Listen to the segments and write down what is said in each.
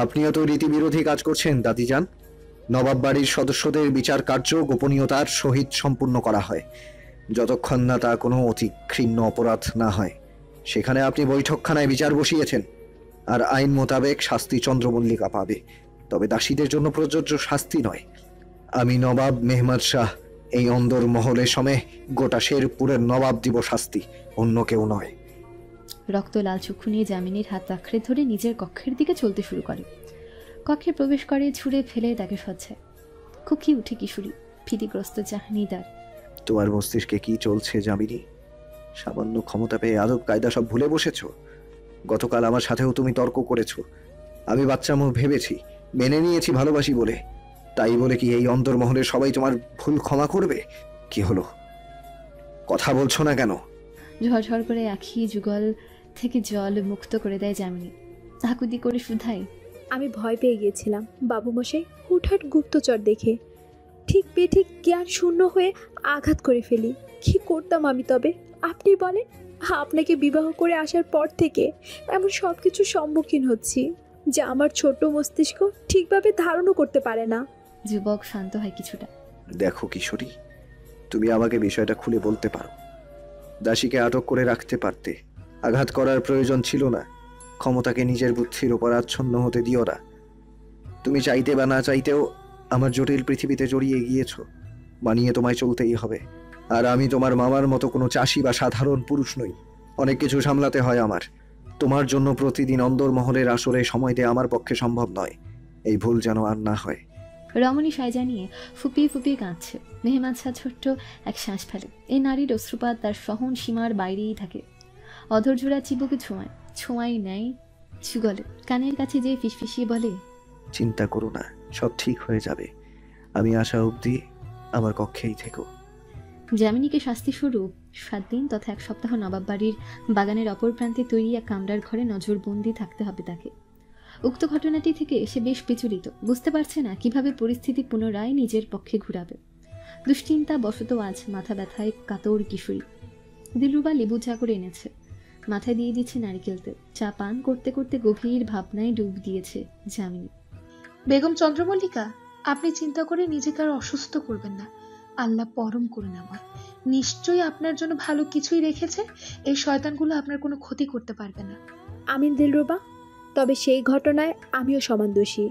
আপনিও তো রীতিবিরোধী কাজ করছেন দাদিজান। নবাব বাড়ির সদস্যদের বিচার কার্য গোপনীয়তার সহিত সম্পূর্ণ করা হয়, যতক্ষণ না তা কোনো অতি ঘৃণ্য অপরাধ না হয়। সেখানে আপনি বৈঠকখানায় বিচার বসিয়েছেন, আর আইন মোতাবেক শাস্তি চন্দ্রমল্লিকা পাবে, তবে দাসীদের জন্য প্রযোজ্য শাস্তি নয়। আমি নবাব মেহমাদ শাহ এই অন্দর মহলে সমে গোটা শেরপুরের নবাব দিব শাস্তি, অন্য কেউ নয়। রক্ত লাল চক্ষু নিয়ে যামিনীর হাত আঁকড়ে ধরে নিজের কক্ষের দিকে চলতে শুরু করে। কক্ষে প্রবেশ করে ছুঁড়ে ফেলে তাকে সজ্জায়। খুকি উঠে কিশোরী, ভীতিগ্রস্ত চাহনিদার। তোমার মস্তিষ্কে কি চলছে যামিনী? সামান্য ক্ষমতা পেয়ে আদব কায়দা সব ভুলে বসেছ। গতকাল আমার সাথেও তুমি তর্ক করেছ। আমি বাচ্চা মুখ ভেবেছি, মেনে নিয়েছি ভালোবাসি বলে। তাই বলে কি এই অন্তর্মহলের সবাই তোমার ভুল ক্ষমা করবে? কি হলো, কথা বলছো না কেন? ঝরঝর করে আখি যুগল থেকে জল মুক্ত করে দেয় যামিনী। আকুতি করে শুধায়, আমি ভয় পেয়ে গিয়েছিলাম বাবুমশাই, হুটহাট গুপ্তচর দেখে। ঠিক বেঠিক জ্ঞান শূন্য হয়ে আঘাত করে ফেলি। কি করতাম আমি তবে আপনি বলেন? আপনাকে বিবাহ করে আসার পর থেকে এমন সব কিছুর সম্মুখীন হচ্ছি যা আমার ছোট মস্তিষ্ক ঠিকভাবে ধারণও করতে পারে না। যুবক শান্ত হয় কিছুটা। দেখো কিশোরী, তুমি আমাকে বিষয়টা খুলে বলতে পারো। দাসীকে আটক করে রাখতে পারতে, আঘাত করার প্রয়োজন ছিল না। ক্ষমতাকে নিজের বুদ্ধির উপর আচ্ছন্ন হতে দিও না। তুমি চাইতে বা না চাইতেও আমার জটিল পৃথিবীতে জড়িয়ে গিয়েছ, মানিয়ে তোমায় চলতেই হবে। আর আমি তোমার মামার মতো কোনো চাষি বা সাধারণ পুরুষ নই, অনেক কিছু সামলাতে হয় আমার। তোমার জন্য প্রতিদিন অন্দরমহলের আসরে সময় দেয়া আমার পক্ষে সম্ভব নয়। এই ভুল যেন আর না হয়। রমণী সাইজা নিয়ে ফুপিয়ে ফুপিয়ে কাঁদছে। মেহমাদ শাহ ছোট্ট এক শ্বাস ফেলে। এই নারীর অশ্রুপাত তার সহন সীমার বাইরেই থাকে। অধৈর্যরা চিবুকে ছোঁয়াই নেয় যুগলে। কানের কাছে যে ফিসফিসিয়ে বলে, চিন্তা করো না, সব ঠিক হয়ে যাবে। আমি আসা অবধি আমার কক্ষেই থেকো। যামিনীকে শাস্তি স্বরূপ 7 দিন তথা 1 সপ্তাহ নবাব বাড়ির বাগানের অপর প্রান্তে তৈরি এক কামরার ঘরে নজরবন্দি থাকতে হবে তাকে। উক্ত ঘটনাটি থেকে সে বেশ বিচলিত। বুঝতে পারছে না কিভাবে পরিস্থিতি পুনরায় নিজের পক্ষে ঘুরাবে। দুশ্চিন্তা বশত আজ মাথা ব্যথায় কাতর কিশোরী। দিলরুবা লেবু চা করে এনেছে, মাথায় দিয়ে দিচ্ছে নারিকেল তেল। চা পান করতে করতে গভীর ভাবনায় ডুব দিয়েছে যামিনী। বেগম চন্দ্রমল্লিকা, আপনি চিন্তা করে নিজেকে আর অসুস্থ করবেন না। আল্লাহ পরম করুণাময়, নিশ্চয়ই আপনার জন্য ভালো কিছুই রেখেছে। এই শয়তানগুলো আপনার কোনো ক্ষতি করতে পারবে না। আমিন দিলরুবা, তবে সেই ঘটনায় আমিও সমান দোষী।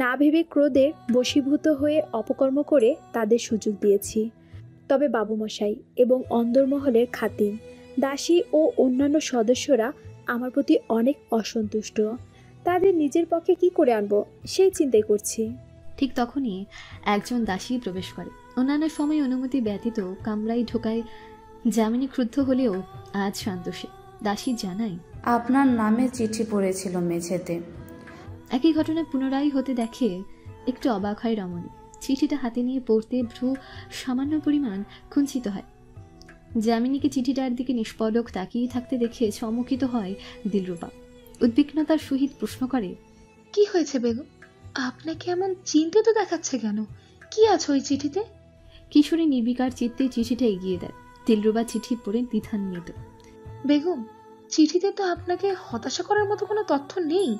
না ভেবে ক্রোধে বশীভূত হয়ে অপকর্ম করে তাদের সুযোগ দিয়েছি। তবে বাবুমশাই এবং অন্দরমহলের খাতিন, দাসী ও অন্যান্য সদস্যরা আমার প্রতি অনেক অসন্তুষ্ট। তাদের নিজের পক্ষে কি করে আনবো সেই চিন্তাই করছি। ঠিক তখনই একজন দাসী প্রবেশ করে। অন্যান্য সময় অনুমতি ব্যতীত কামরায় ঢোকায় যামিনী। ক্রুদ্ধ হলেও আজ শান্ত সে। দাসী জানায়, আপনার নামে চিঠি পড়েছিল মেঝেতে। একই ঘটনা পুনরায় হতে দেখে একটু অবাক হয় রমণী। চিঠিটা হাতে নিয়ে পড়তে ভ্রু সামান্য পরিমাণ কুঞ্চিত হয়। যামিনীকে চিঠিটার দিকে নিষ্পলক তাকিয়ে থাকতে দেখে চমকিত হয় দিলরুবা। উদ্বিগ্নতার সহিত প্রশ্ন করে, কি হয়েছে বেগম? আপনাকে এমন চিন্তিত দেখাচ্ছে কেন? কি আছে ওই চিঠিতে? কিশোরী নির্বিকার চিত্তে চিঠিটা এগিয়ে দেয়। দিলরুবা চিঠি পড়ে দ্বিধান্বিত। বেগম, চিঠিতে তো আপনাকে হতাশা করার মতো কোনো তথ্য নেই।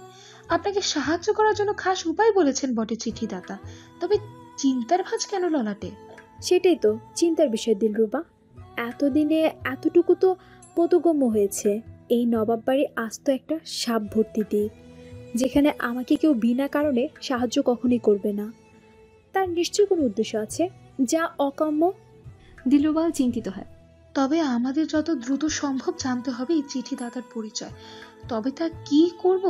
আপনাকে সাহায্য করার জন্য খাস উপায় বলেছেন বটে চিঠিদাতা, তবে চিন্তার ভাঁজ কেন ললাটে? সেটাই তো চিন্তার বিষয় দিলরুবা। এতদিনে এতটুকু তো বোধগম্য হয়েছে, এই নবাব বাড়ি আস্ত একটা সাপ ভর্তি দ্বীপ, যেখানে আমাকে কেউ বিনা কারণে সাহায্য কখনোই করবে না। তার নিশ্চয়ই কোনো উদ্দেশ্য আছে যা অকাম্য। দিলরুবাও চিন্তিত হয়। তবে আমাদের যত দ্রুত সম্ভব জানতে হবে এই চিঠিদাতার পরিচয়। তবে তা কি করব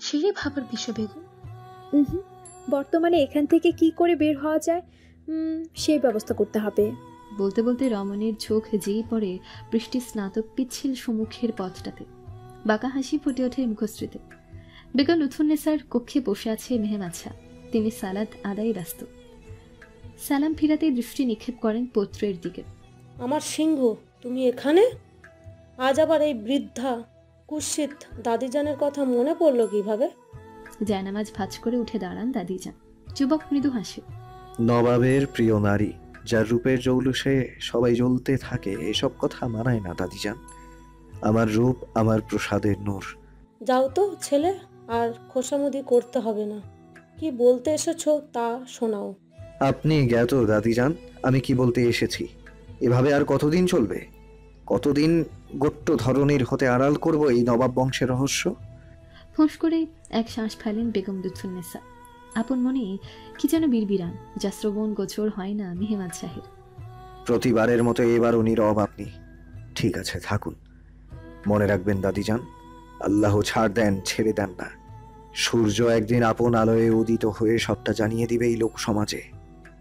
সেই ভাবার বিষয় বেগম। বর্তমানে এখান থেকে কি করে বের হওয়া যায় সেই ব্যবস্থা করতে হবে। বলতে বলতে রমণীর চোখ যেই পড়ে বৃষ্টি স্নাতক পিচ্ছিল সম্মুখের পথটাতে। বাঁকা হাসি ফুটে ওঠে মুখশ্রীতে। বেগম লুৎফুন্নেসার কক্ষে বসে আছে মেহমাদ শাহ। তিনি সালাদ আদায় ব্যস্ত। সালাম ফিরাতে দৃষ্টি নিক্ষেপ করেন পত্রের দিকে। আমার সিংহ, তুমি এখানে? আজ আবার এই বৃদ্ধা কুৎসিত দাদিজানের কথা মনে পড়লো কিভাবে? জায়নামাজ ভাঁজ করে উঠে দাঁড়ান দাদিজান। যুবক মৃদু হাসে। নবাবের প্রিয় নারী, যার রূপের জৌলুসে সবাই জ্বলতে থাকে, এসব কথা মানায় না দাদিজান। আমার রূপ আমার প্রসাদের নূর। যাও তো ছেলে, আর খোসামুদি করতে হবে না। কি বলতে এসেছো তা শোনাও। আপনি জ্ঞাত দাদিজান, আমি কি বলতে এসেছি। এভাবে আর কতদিন চলবে? কতদিন গোট্ট ধরনের হতে আড়াল করব এই নবাব বংশের রহস্য? ফোঁস করে এক শ্বাস ফেলেন বেগম লুৎফুন্নেসা। আপন মনে কি যেন বিড়বিড়ান, যা শ্রবণ গোচর হয় না মেহমাদ শাহের। প্রতিবারের মতো এবারও নীরব আপনি। ঠিক আছে, থাকুন। মনে রাখবেন দাদিজান, আল্লাহ ছাড় দেন, ছেড়ে দেন না। সূর্য একদিন আপন আলোয় উদিত হয়ে সবটা জানিয়ে দিবে এই লোক সমাজে।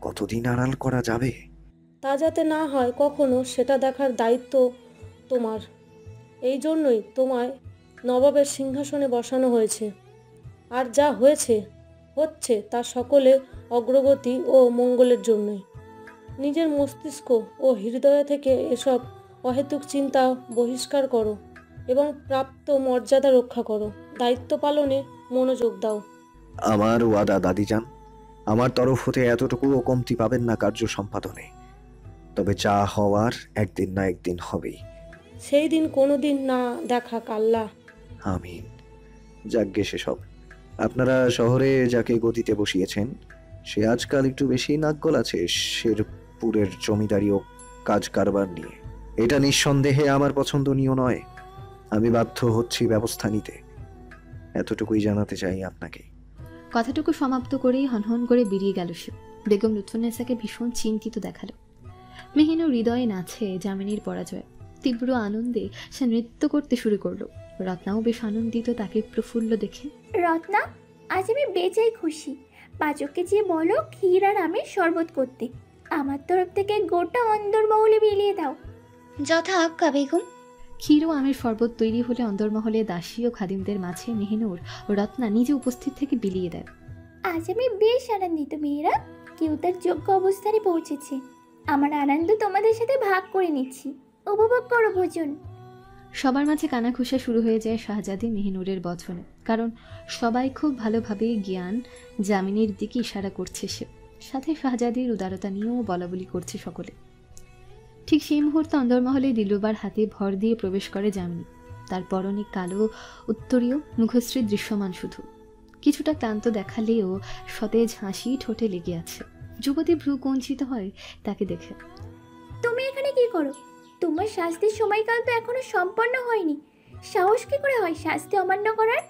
কতদিন আড়াল করা যাবে? তা যাতে না হয় কখনো, সেটা দেখার দায়িত্ব তোমার। এই জন্যই তোমায় নবাবের সিংহাসনে বসানো হয়েছে। আর যা হচ্ছে তা সকলে অগ্রগতি ও মঙ্গলের জন্যই। নিজের মস্তিষ্ক ও হৃদয় থেকে এসব অহেতুক চিন্তা বহিষ্কার করো এবং প্রাপ্ত মর্যাদা রক্ষা করো। দায়িত্ব পালনে মনোযোগ দাও। আমার ওয়াদা দাদিজান, আমার তরফ হতে এতটুকুও কমতি পাবেন না কার্য সম্পাদনে। তবে যা হওয়ার একদিন না একদিন হবেই। সেই দিন কোনো দিন না দেখা আল্লাহ। আমিন। যাগ্গে সেসব। আপনারা শহরে যাকে গদিতে বসিয়েছেন, সে আজকাল একটু বেশি নাক আছে শেরপুরের জমিদারি ও কাজ কারবার নিয়ে। এটা নিঃসন্দেহে আমার পছন্দনীয় নয়। আমি বাধ্য হচ্ছি ব্যবস্থা নিতে। এতটুকুই জানাতে চাই আপনাকে। কথাটুকু সমাপ্ত করেই হনহন করে বেরিয়ে গেল সে। বেগম লুৎফুন্নেসাকে ভীষণ চিন্তিত দেখালো। মেহিনুর হৃদয়ে নাচে যামিনীর পরাজয়। তীব্র আনন্দে সে নৃত্য করতে শুরু করলো। রত্নাও বেশ আনন্দিত তাকে প্রফুল্ল দেখে। রত্না, আজ আমি বেজায় খুশি। পাচককে যে বলো ক্ষীর আর আমের শরবত করতে। আমার তরফ থেকে গোটা অন্দরমহলে বিলিয়ে দাও। যথা আজ্ঞা বেগম। ক্ষীর ও আমের শরবত তৈরি হলে অন্দরমহলে দাসী ও খাদিমদের মাঝে মেহিনুর ও রত্না নিজে উপস্থিত থেকে বিলিয়ে দেয়। আজ আমি বেশ আনন্দিত মেয়েরা। কেউ তার যোগ্য অবস্থানে পৌঁছেছে। আমার আনন্দ তোমাদের সাথে ভাগ করে নিচ্ছি। উপভোগ করো ভোজন। সবার মাঝে কানাঘুষা শুরু হয়ে যায় শাহজাদি মেহিনুরের বচনে। কারণ সবাই খুব ভালোভাবে জ্ঞান জামিনীর দিকে ইশারা করছে সে। সাথে শাহজাদির উদারতা নিয়েও বলাবলি করছে সকলে। ঠিক সেই মুহূর্তে অন্দরমহলে দিলরুবার হাতে ভর দিয়ে প্রবেশ করে জামিনী। তার পরনে কালো উত্তরীয়, মুখশ্রী দৃশ্যমান শুধু। কিছুটা ক্লান্ত দেখালেও সতেজ হাসি ঠোঁটে লেগে আছে। যুবতী ভ্রু কুঞ্চিত হয় তাকে দেখে। তুমি এখানে কি করো? তোমার শাস্তির সময়কাল তো এখনো সম্পন্ন হয়নি। সাহস কি করে হয় শাস্তি অমান্য করার?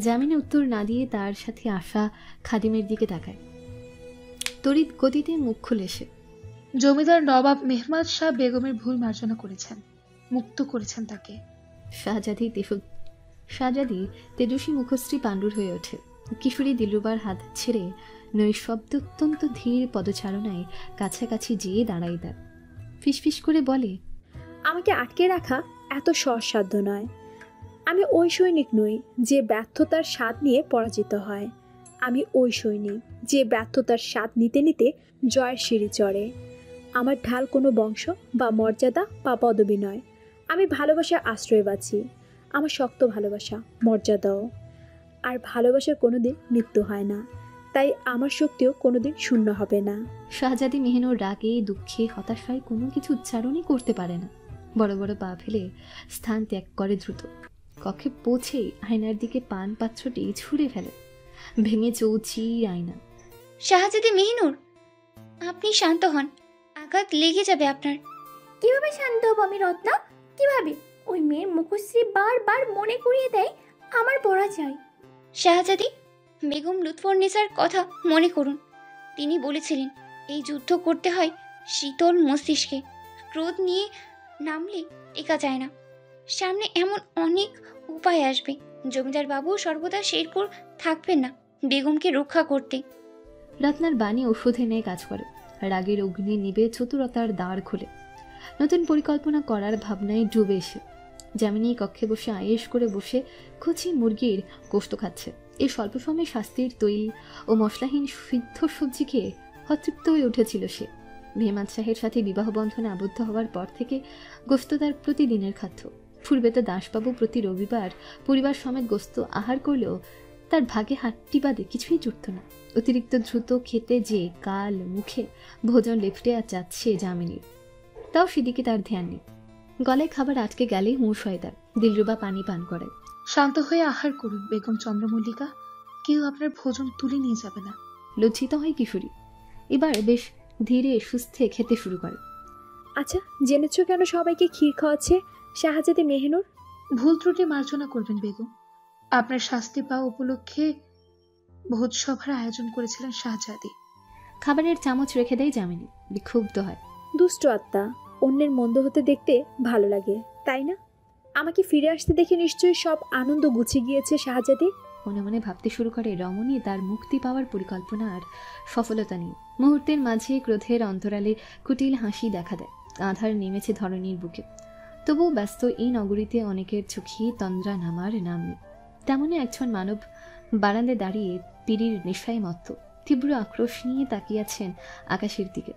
জামিনী উত্তর না দিয়ে তার সাথে আসা খাদিমের দিকে তাকায়। তড়িৎ গতিতে মুখ খুলে সে। জমিদার নবাব মেহমাদ শাহ বেগমের ভুল মার্জনা করেছেন, মুক্ত করেছেন তাকে। শাহজাদি তেজস্বী মুখশ্রী পাণ্ডুর হয়ে ওঠে। কিশোরী দিলরুবার হাত ছেড়ে নৈশব্দ অত্যন্ত ধীর পদচারণায় কাছাকাছি যেয়ে দাঁড়াই দেয়। ফিসফিস করে বলে, আমাকে আটকে রাখা এত সহজসাধ্য নয়। আমি ওই সৈনিক নই যে ব্যর্থতার স্বাদ নিয়ে পরাজিত হয়। আমি ওই সৈনিক যে ব্যর্থতার স্বাদ নিতে নিতে জয়ের সিঁড়ি চড়ে। আমার ঢাল কোনো বংশ বা মর্যাদা বা পদবি নয়। আমি ভালোবাসার আশ্রয় বাঁচি। আমার শক্ত ভালোবাসা, মর্যাদাও। আর ভালোবাসার কোনোদিন মৃত্যু হয় না, তাই আমার শক্তিও কোনোদিন শূন্য হবে না। শাহজাদি মেহিনুর রাগে, দুঃখে, হতাশায় কোনো কিছু উচ্চারণই করতে পারে না। বড় বড় পা ফেলে স্থান ত্যাগ করে দ্রুত। কক্ষে পৌঁছে আয়নার দিকে পান পাত্রটি ছুঁড়ে ফেলে। ভেঙে চৌচি আয়না। শাহজাদি মেহিনুর, আপনি শান্ত হন, আঘাত লেগে যাবে আপনার। কিভাবে শান্ত হব আমি রত্না? কিভাবে? ওই মেয়ের মুখশ্রী বারবার মনে করিয়ে দেয় আমার পরাজয়। শাহজাদি, বেগম লুৎফুন্নেসার কথা মনে করুন। তিনি বলেছিলেন এই যুদ্ধ করতে হয় শীতল মস্তিষ্কে। ক্রোধ নিয়ে নামলে টেকা যায় না। সামনে এমন অনেক উপায় আসবে। জমিদার বাবু সর্বদা শেরপুর থাকবেন না বেগমকে রক্ষা করতে। রত্নার বাণী ওষুধে নেয় কাজ করে। রাগের অগ্নি নিবে চতুরতার দ্বার খুলে। নতুন পরিকল্পনা করার ভাবনায় ডুবে এসে জামিনী কক্ষে বসে আয়েশ করে বসে কচি মুরগির গোশত খাচ্ছে। এই স্বল্প সময়ে শাস্তির তৈল ও মশলাহীন সিদ্ধ সবজি খেয়ে অতৃপ্ত হয়ে উঠেছিল সে। মেহমাদ শাহের সাথে বিবাহ বন্ধনে আবদ্ধ হওয়ার পর থেকে গোশত তার প্রতিদিনের খাদ্য। পূর্বে তো দাসবাবু প্রতি রবিবার পরিবার সমেত গোশত আহার করলেও তার ভাগে হাট্টি বাদে কিছুই জুটত না। অতিরিক্ত দ্রুত খেতে যে কাল মুখে ভোজন লেফটে আর যাচ্ছে জামিনীর, তাও সেদিকে তার ধ্যান নেই। গলায় খাবার আটকে গেলেই হুঁশ হয় তার। দিলরুবা পানি পান করে। শান্ত হয়ে আহার করুন বেগম চন্দ্রমল্লিকা, কেউ আপনার ভোজন তুলে নিয়ে যাবে না। লজ্জিত হয় কিশোরী। এবার বেশ ধীরে সুস্থে খেতে শুরু করে। আচ্ছা, জেনেছ কেন সবাইকে ক্ষীর খাওয়াচ্ছে শাহজাদে মেহনুর? ভুল ত্রুটি মার্জনা করবেন বেগম। আপনার শাস্তি পাওয়া উপলক্ষে ভোজসভার আয়োজন করেছিলেন শাহজাদি। খাবারের চামচ রেখে দেয় যামিনী। বিক্ষুব্ধ হয়। দুষ্ট আত্মা, অন্যের মন্দ হতে দেখতে ভালো লাগে, তাই না? আমাকে ফিরে আসতে দেখে নিশ্চয়ই সব আনন্দ গুছিয়ে গিয়েছে শাহজাদি। মনে মনে ভাবতে শুরু করে রমণী তার মুক্তি পাওয়ার পরিকল্পনা আর সফলতা নিয়ে। মুহূর্তের মাঝে ক্রোধের অন্তরালে কুটিল হাসি দেখা দেয়। আধার নেমেছে ধরণীর বুকে। তবুও ব্যস্ত এই নগরীতে অনেকের চোখে তন্দ্রা নামার নাম নেই। তেমনই একজন মানব বারান্দায় দাঁড়িয়ে পিড়ির নেশায় মত্ত তীব্র আক্রোশ নিয়ে তাকিয়েছেন আকাশের দিকে।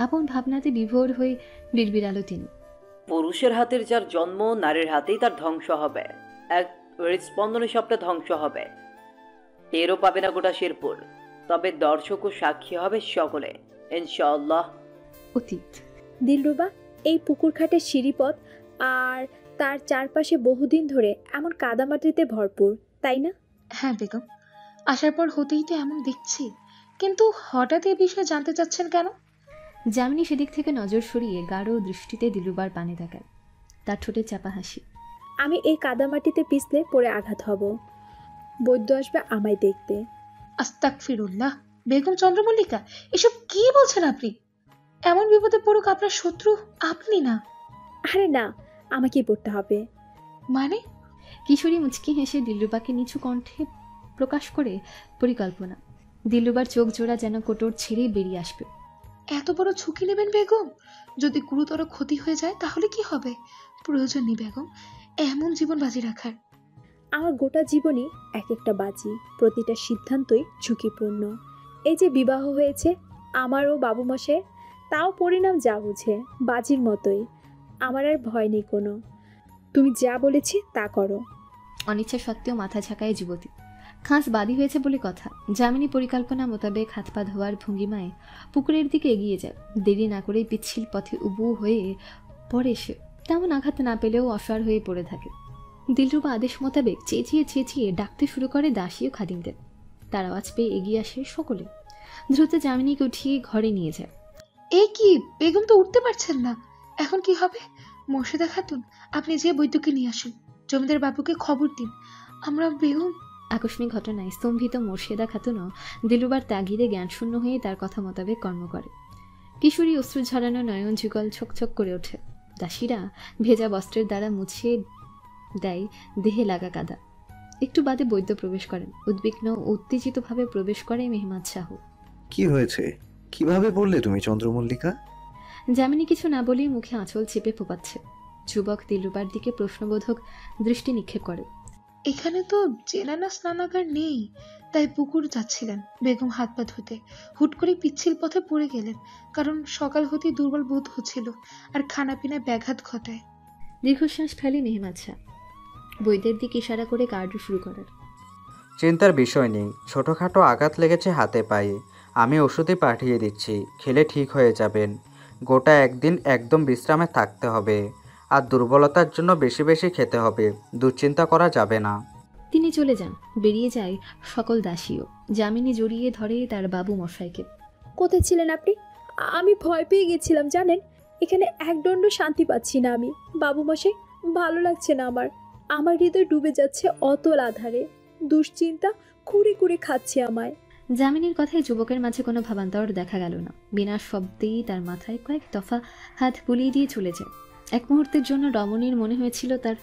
আপন ভাবনাতে বিভোর হয়ে বিড়বিড়ালো তিনি। পুরুষের হাতের যার জন্ম, নারীর হাতেই তার ধ্বংস হবে। এক হৃদস্পন্দনে সবটা ধ্বংস হবে। টেরও পাবে না গোটা শেরপুর, তবে দর্শক ও সাক্ষী হবে সকলে, ইনশাআল্লাহ। অতীত। দিলরুবা, এই পুকুরঘাটের সিঁড়িপথ আর তার চারপাশে বহুদিন ধরে এমন কাদামাটিতে ভরপুর, তাই না? হ্যাঁ বেগম, আসার পর হতেই তো এমন দেখছি, কিন্তু হঠাৎ এ বিষয়ে জানতে চাচ্ছেন কেন? যামিনী সেদিক থেকে নজর সরিয়ে গাঢ় দৃষ্টিতে দিলরুবার পানে তাকায়। তার ঠোঁটে চাপা হাসি। আমি এই কাদামাটিতে পিছলে পড়ে আঘাত হব, বৈদ্য আসবে আমায় দেখতে। আস্তাগফিরুল্লাহ বেগম চন্দ্রমল্লিকা, এসব কি বলছেন আপনি? এমন বিপদে পড়ুক আপনার শত্রু, আপনি না। আরে না, আমাকেই পড়তে হবে। মানে? কিশোরী মুচকি হেসে দিলরুবাকে নিচু কণ্ঠে প্রকাশ করে পরিকল্পনা। দিলরুবার চোখ জোড়া যেন কোটর ছেড়ে বেরিয়ে আসবে। এত বড় ঝুঁকি নেবেন বেগম? যদি গুরুতর ক্ষতি হয়ে যায় তাহলে কি হবে? প্রয়োজন নেই বেগম এমন জীবন বাজি রাখার। আমার গোটা জীবনই এক একটা বাজি, প্রতিটা সিদ্ধান্তই ঝুঁকিপূর্ণ। এই যে বিবাহ হয়েছে আমার ও বাবুমশাইয়ের, তাও পরিণাম যা বুঝে বাজির মতোই। আমার আর ভয় নেই কোনো। তুমি যা বলেছি তা করো। অনিচ্ছা সত্ত্বেও মাথা ঝাঁকায় যুবতী। খাস বাদী হয়েছে বলে কথা। যামিনী পরিকল্পনা মোতাবেক হাত পা ধোয়ার ভঙ্গিমায় পুকুরের দিকে এগিয়ে যায়। দেরি না করেই পিচ্ছিল পথে উবু হয়ে পড়ে সে। তেমন আঘাত না পেলেও অসহায় হয়ে পড়ে থাকে। দিলরুবা আদেশ মোতাবেক চেঁচিয়ে চেঁচিয়ে ডাকতে শুরু করে দাসী ও খাদিমদের। তার আওয়াজ পেয়ে এগিয়ে আসে সকলে। দ্রুত যামিনীকে উঠিয়ে ঘরে নিয়ে যায়। এ কি বেগম, তো উঠতে পারছেন না, এখন কি হবে? মোর্শেদা খাতুন, আপনি যে বৈদ্যকে নিয়ে আসুন, জমিদার বাবুকে খবর দিন। আমরা বেগম। আকস্মিক ঘটনায় স্তম্ভিত মোর্শেদা খাতুনও দিলরুবার তাগিদে জ্ঞানশূন্য হয়ে তার কথা মোতাবেক কর্ম করে। কিশোরী অশ্রু ঝরানো নয়ন যুগল ছকছক করে ওঠে। দাসীরা ভেজা বস্ত্রের দ্বারা মুছিয়ে দেয় দেহে লাগা কাদা। একটু বাদে বৈদ্য প্রবেশ করেন। উদ্বিগ্ন ও উত্তেজিতভাবে প্রবেশ করে মেহমাদ শাহ। কি হয়েছে? কিভাবে বললে তুমি চন্দ্রমল্লিকা? যামিনী কিছু না বলেই মুখে আঁচল চেপে ফোপাচ্ছে। যুবক দিলরুবার দিকে প্রশ্নবোধক দৃষ্টি নিক্ষেপ করে। এখানে তো জেনানা স্নানাগার নেই, তাই পুকুর যাচ্ছিলেন বেগম হাত পা ধুতে। হুট করে পিচ্ছিল পথে পড়ে গেলেন, কারণ সকাল হতেই দুর্বল বোধ হচ্ছিল আর খানা পিনায় ব্যাঘাত ঘটায়। দীর্ঘশ্বাস ফেলে মেহমাদ শাহ। বৈদ্যের দিকে ইশারা করে কার্য শুরু করার। চিন্তার বিষয় নেই, ছোটোখাটো আঘাত লেগেছে হাতে পায়ে, আমি ওষুধে পাঠিয়ে দিচ্ছি, খেলে ঠিক হয়ে যাবেন। গোটা একদিন একদম বিশ্রামে থাকতে হবে, আর দুর্বলতার জন্য বেশি বেশি খেতে হবে, দুশ্চিন্তা করা যাবে না। তিনি চলে যান। বেরিয়ে যায় সকল দাসীও। যামিনী জড়িয়ে ধরে তার বাবু মশাইকে। কোথায় ছিলেন আপনি? আমি ভয় পেয়ে গেছিলাম জানেন। এখানে একদণ্ড শান্তি পাচ্ছি না আমি। বাবুমশাই, ভালো লাগছে না আমার। আমার হৃদয় ডুবে যাচ্ছে অতল আধারে। দুশ্চিন্তা কুড়ে কুড়ে খাচ্ছে আমায়। যামিনীর কথায় যুবকের মাঝে কোনো ভাবান্তর দেখা গেল না। বিনা শব্দেই তার মাথায় কয়েক দফা হাত বুলিয়ে দিয়ে চলে যায়। এক মুহূর্তের জন্য রমণীর মনে হয়েছিল তার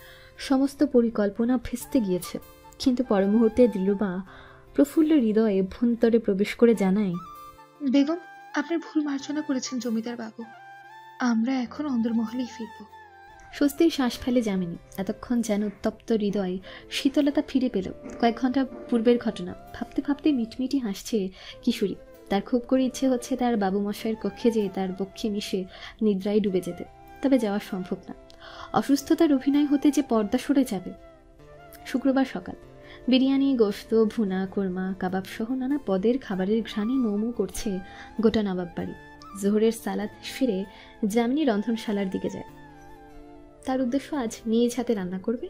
সমস্ত পরিকল্পনা ভেস্তে গিয়েছে, কিন্তু পর মুহূর্তে দিলরুবা প্রফুল্ল হৃদয়ে অভ্যন্তরে প্রবেশ করে জানায়, বেগম, আপনি ভুল মার্জনা করেছেন জমিদার বাবু। আমরা এখন অন্দরমহলেই ফিরব। স্বস্তির শ্বাস ফেলে যামিনী। এতক্ষণ যেন উত্তপ্ত হৃদয় শীতলতা ফিরে পেল। কয়েক ঘন্টা পূর্বের ঘটনা ভাবতে ভাবতে মিটমিটি হাসছে কিশোরী। তার খুব করে ইচ্ছে হচ্ছে তার বাবুমশাইয়ের কক্ষে যেয়ে তার বক্ষে মিশে নিদ্রায় ডুবে যেতে, তবে যাওয়া সম্ভব না। অসুস্থতার অভিনয় হতে যে পর্দা সরে যাবে। শুক্রবার সকাল। বিরিয়ানি, গোশত, ভুনা, কোরমা, কাবাব সহ নানা পদের খাবারের ঘ্রাণে মৌমৌ করছে গোটা নবাব বাড়ি। জোহরের সালাদ ফিরে যামিনী রন্ধনশালার দিকে যায়। তার উদ্দেশ্য আজ নিজ হাতে রান্না করবে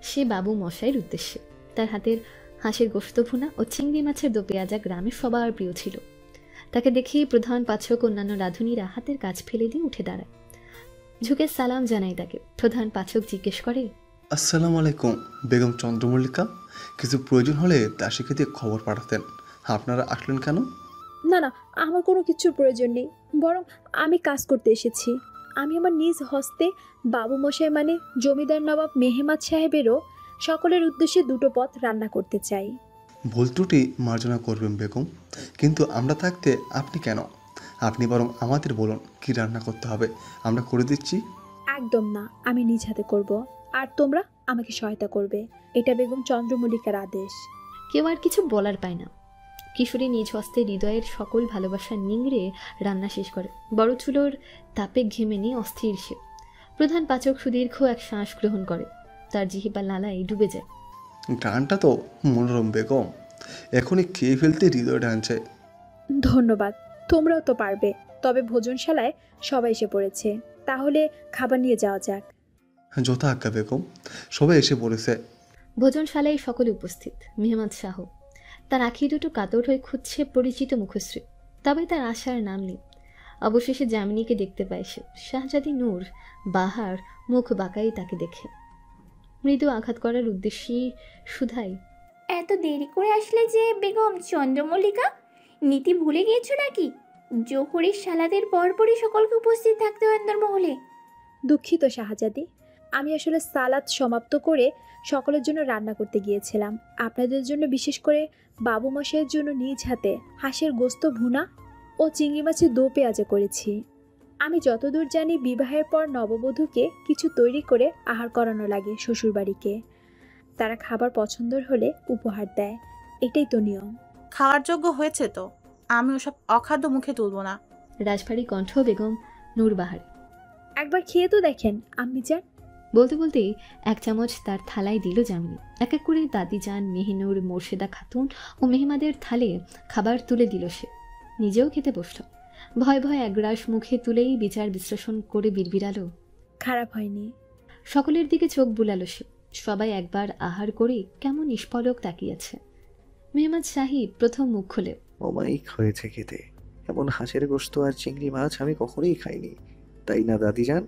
সে বাবু মশাইয়ের উদ্দেশ্যে। তার হাতের হাঁসের গোশত ভুনা ও চিংড়ি মাছের দো পেঁয়াজা গ্রামে সবার প্রিয় ছিল। তাকে দেখেই প্রধান পাচক অন্যান্য রাঁধুনিরা হাতের কাজ ফেলে দিয়ে উঠে দাঁড়ায়, ঝুঁকে সালাম জানায় তাকে। প্রধান পাচক জিজ্ঞেস করে, আসসালামু আলাইকুম বেগম চন্দ্রমল্লিকা, কিছু প্রয়োজন হলে দাসীকে দিয়ে খবর পাঠাতেন, আপনারা আসলেন কেন? না না, আমার কোনো কিছুর প্রয়োজন নেই, বরং আমি কাজ করতে এসেছি। আমি আমার নিজ হস্তে বাবু মশাই মানে জমিদার নবাব মেহমাদ সাহেবেরও সকলের উদ্দেশ্যে দুটো পদ রান্না করতে চাই। ভুল ত্রুটি মার্জনা করবেন বেগম, কিন্তু আমরা থাকতে আপনি কেন? আপনি বরং আমাদের বলুন কি রান্না করতে হবে, আমরা করে দিচ্ছি। একদম না, আমি নিজ হাতে করব, আর তোমরা আমাকে সহায়তা করবে। এটা বেগম চন্দ্রমল্লিকার আদেশ। কেউ আর কিছু বলার পায় না। কিশোরী নিজ হস্তে হৃদয়ের সকল ভালোবাসা নিংড়ে রান্না শেষ করে। বড় চুলোর তাপে ঘেমে নিয়ে অস্থির সে। প্রধান পাচক সুদীর্ঘ এক শ্বাস গ্রহণ করে, তার জিহিবা লালায় ডুবে যায়। গানটা তো মনোরম বেগম, এখনই খেয়ে ফেলতে হৃদয় টানছে। ধন্যবাদ, তোমরাও তো পারবে। তবে ভোজনশালায় সবাই এসে পড়েছে, তাহলে খাবার নিয়ে যাওয়া যাক। যথা আজ্ঞা বেগম, সবাই এসে পড়েছে। ভোজনশালায় সকলে উপস্থিত। মেহমাদ শাহ তার আঁখি দুটো কাতর হয়ে খুঁজছে পরিচিত মুখশ্রী, তবে তার আশার নাম নেই। অবশেষে যামিনীকে দেখতে পায় সে। শাহজাদি নূর বাহার মুখ বাঁকাই তাকে দেখে। মৃদু আঘাত করার উদ্দেশ্যেই সুধাই, এত দেরি করে আসলে যে বেগম চন্দ্রমল্লিকা, নীতি ভুলে গিয়েছো নাকি? জোহরের সালাদের পরপরই সকলকে উপস্থিত থাকতে হয় অন্দরমহলে। দুঃখিত শাহজাদি, আমি আসলে সালাদ সমাপ্ত করে সকলের জন্য রান্না করতে গিয়েছিলাম। আপনাদের জন্য, বিশেষ করে বাবু মশাইয়ের জন্য নিজ হাতে হাঁসের গোস্ত ভুনা ও চিংড়ি মাছের দো পেঁয়াজা করেছি। আমি যতদূর জানি বিবাহের পর নববধূকে কিছু তৈরি করে আহার করানো লাগে শ্বশুরবাড়িকে। তারা খাবার পছন্দের হলে উপহার দেয়, এটাই তো নিয়ম। খাওয়ার যোগ্য হয়েছে তো, আমি ওসব অখাদ্য মুখে তুলব না। রাজবাড়ি কণ্ঠ বেগম নূর বাহার। একবার খেয়ে তো দেখেন আম্মি যান। বলতে বলতেই এক চামচ তার থালায় দিল যামিনী। এক এক করে দাদি যান, মেহিনুর, মোর্শেদা খাতুন ও মেহমাদের থালে খাবার তুলে দিল সে। নিজেও খেতে বসল। ভয় ভয় একগ্রাস মুখে তুলেই বিচার বিশ্লেষণ করে বিড়বিড়ালো, খারাপ হয়নি। সকলের দিকে চোখ বুলালো সে। সবাই একবার আহার করে কেমন নিষ্পলক তাকিয়েছে। মেহমাদ সাহিব প্রথম মুখ খোলে, অমায়িক হয়েছে খেতে। এমন হাঁসের গোশত আর চিংড়ি মাছ আমি কখনোই খাইনি, তাই না দাদি যান?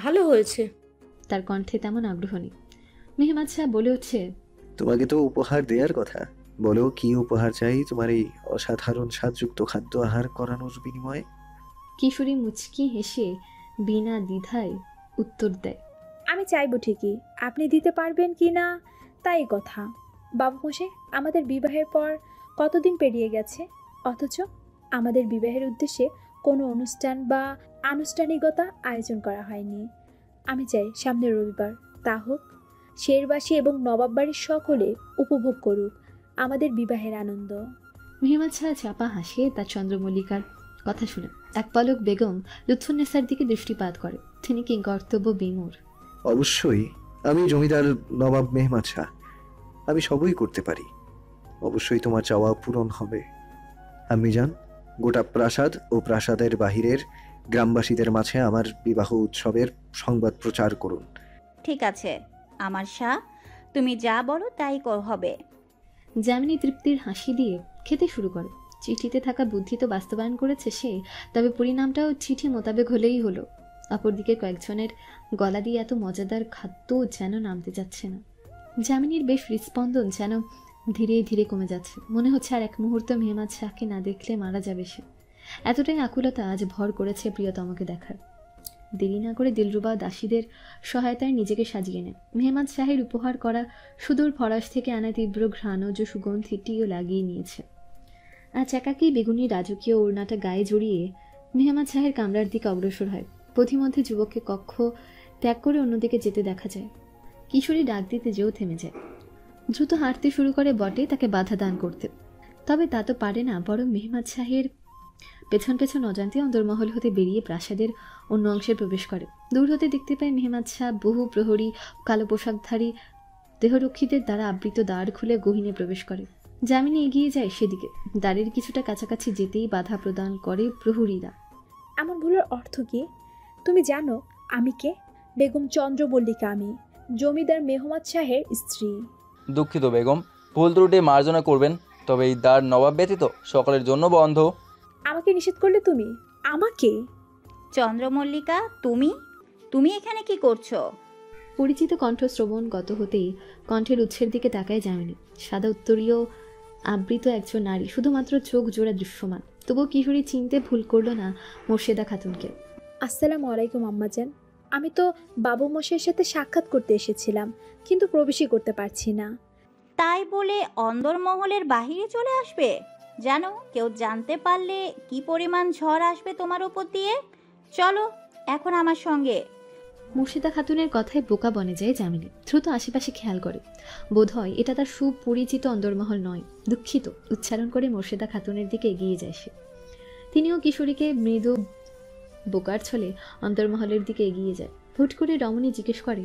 ভালো হয়েছে। তার কণ্ঠে তেমন আগ্রহ নেই। মেহমাদ শাহ বলে উঠছে, তোমাকে তো উপহার দেওয়ার কথা, বলো কি উপহার চাই তোমার এই অসাধারণ স্বাদযুক্ত খাদ্য আহার করানোর বিনিময়ে? কিশোরী মুচকি হেসে বিনা দ্বিধায় উত্তর দেয়, আমি চাইবো ঠিকই, আপনি দিতে পারবেন কি না তাই কথা। বাবু মশাই, আমাদের বিবাহের পর কতদিন পেরিয়ে গেছে, অথচ আমাদের বিবাহের উদ্দেশ্যে কোনো অনুষ্ঠান বা আনুষ্ঠানিকতা আয়োজন করা হয়নি। আমি চাই সামনের রবিবার তা হোক, শেরবাসী এবং নবাব বাড়ির সকলে উপভোগ করুক আমাদের বিবাহের আনন্দ। মেহমাদ শাহ চাপা হাসে তার চন্দ্রমল্লিকার কথা শুনে। এক পলক বেগম লুৎফুন্নেসার দিকে দৃষ্টিপাত করে। তিনি কিংকর্তব্য বিমূঢ়। অবশ্যই, আমি জমিদার নবাব মেহমাদ শাহ, আমি সবই করতে পারি। অবশ্যই তোমার চাওয়া পূরণ হবে। আমি যান, গোটা প্রাসাদ ও প্রাসাদের বাহিরের গ্রামবাসীদের মাঝে আমার বিবাহ উৎসবের সংবাদ প্রচার করুন। ঠিক আছে আমার শাহ, তুমি যা বলো তাই হবে। যামিনী তৃপ্তির হাসি দিয়ে খেতে শুরু করে। চিঠিতে থাকা বুদ্ধি তো বাস্তবায়ন করেছে সে, তবে পরিণামটাও চিঠি মোতাবেক হলেই হলো। অপরদিকে কয়েকজনের গলা দিয়ে এত মজাদার খাদ্য যেন নামতে যাচ্ছে না। যামিনীর বেশ হৃৎস্পন্দন যেন ধীরে ধীরে কমে যাচ্ছে। মনে হচ্ছে আর এক মুহূর্ত মেহমাদ শাহকে না দেখলে মারা যাবে সে। এতটাই আকুলতা আজ ভর করেছে প্রিয়তমকে দেখার। দেরি না করে দিলরুবা দাসীদের সহায়তায় নিজেকে সাজিয়ে নেয়। মেহমাদ শাহের উপহার করা সুদূর ফরাস থেকে আনা তীব্র ঘ্রাণজ সুগন্ধিটিও লাগিয়ে নিয়েছে। আজ একাকি বেগুনি রাজকীয় ওড়নাটা গায়ে জড়িয়ে মেহমাদ শাহের কামরার দিকে অগ্রসর হয়। পথিমধ্যে যুবককে কক্ষ ত্যাগ করে অন্যদিকে যেতে দেখা যায়। কিশোরী ডাক দিতে যেও থেমে যায়। দ্রুত হাঁটতে শুরু করে বটে তাকে বাধা দান করতে, তবে তা তো পারে না। বরং মেহমাদ শাহের পেছন পেছন অজান্তে অন্দরমহল হতে বেরিয়ে প্রাসাদের অন্য অংশে প্রবেশ করে। দূর হতে দেখতে পায় মেহমাদ শাহ বহু প্রহরী কালো পোশাকধারী দেহরক্ষীদের দ্বারা আবৃত দ্বার খুলে গহীনে প্রবেশ করে। যামিনী এগিয়ে যায় সেদিকে। দ্বারের কিছুটা কাছাকাছি যেতেই বাধা প্রদান করে প্রহরীরা। এমন ভুলের অর্থ কি? তুমি জানো আমি কে? বেগম চন্দ্রমল্লিকা আমি, জমিদার মেহমাদ শাহের স্ত্রী। দুঃখিত বেগম, ভুল ত্রুটি মার্জনা করবেন, তবে এই দ্বার নবাব ব্যতীত সকলের জন্য বন্ধ। আমাকে নিষেধ করলে তুমি? আমাকে? চন্দ্রমল্লিকা, তুমি তুমি এখানে কি করছো? পরিচিত কণ্ঠ শ্রবণগত হতেই কণ্ঠের উৎসের দিকে তাকায় যামিনী। সাদা উত্তরীয় আবৃত একজন নারী, শুধুমাত্র চোখ জোড়া দৃশ্যমান। তবুও কিশোরী চিনতে ভুল করলো না মোর্শেদা খাতুনকে। আসসালামু আলাইকুম আম্মাজান। আমি তো বাবু মশাইয়ের সাথে সাক্ষাৎ করতে এসেছিলাম, কিন্তু প্রবেশই করতে পারছি না। তাই বলে অন্দরমহলের বাহিরে চলে আসবে? জানো, কেউ জানতে পারলে কি পরিমাণ ঝড় আসবে তোমার উপর দিয়ে। চলো এখন আমার সঙ্গে। মুর্শিদা খাতুনের কথায় বোকা বনে যায় যামিনী। দ্রুত আশেপাশে খেয়াল করে, বোধহয় এটা তার সুপরিচিত অন্দরমহল নয়। দুঃখিত উচ্চারণ করে মুর্শিদা খাতুনের দিকে এগিয়ে যায় সে। তিনিও কিশোরীকে মৃদু বোকার ছলে অন্তর্মহলের দিকে এগিয়ে যায়। হুট করে রমণী জিজ্ঞেস করে,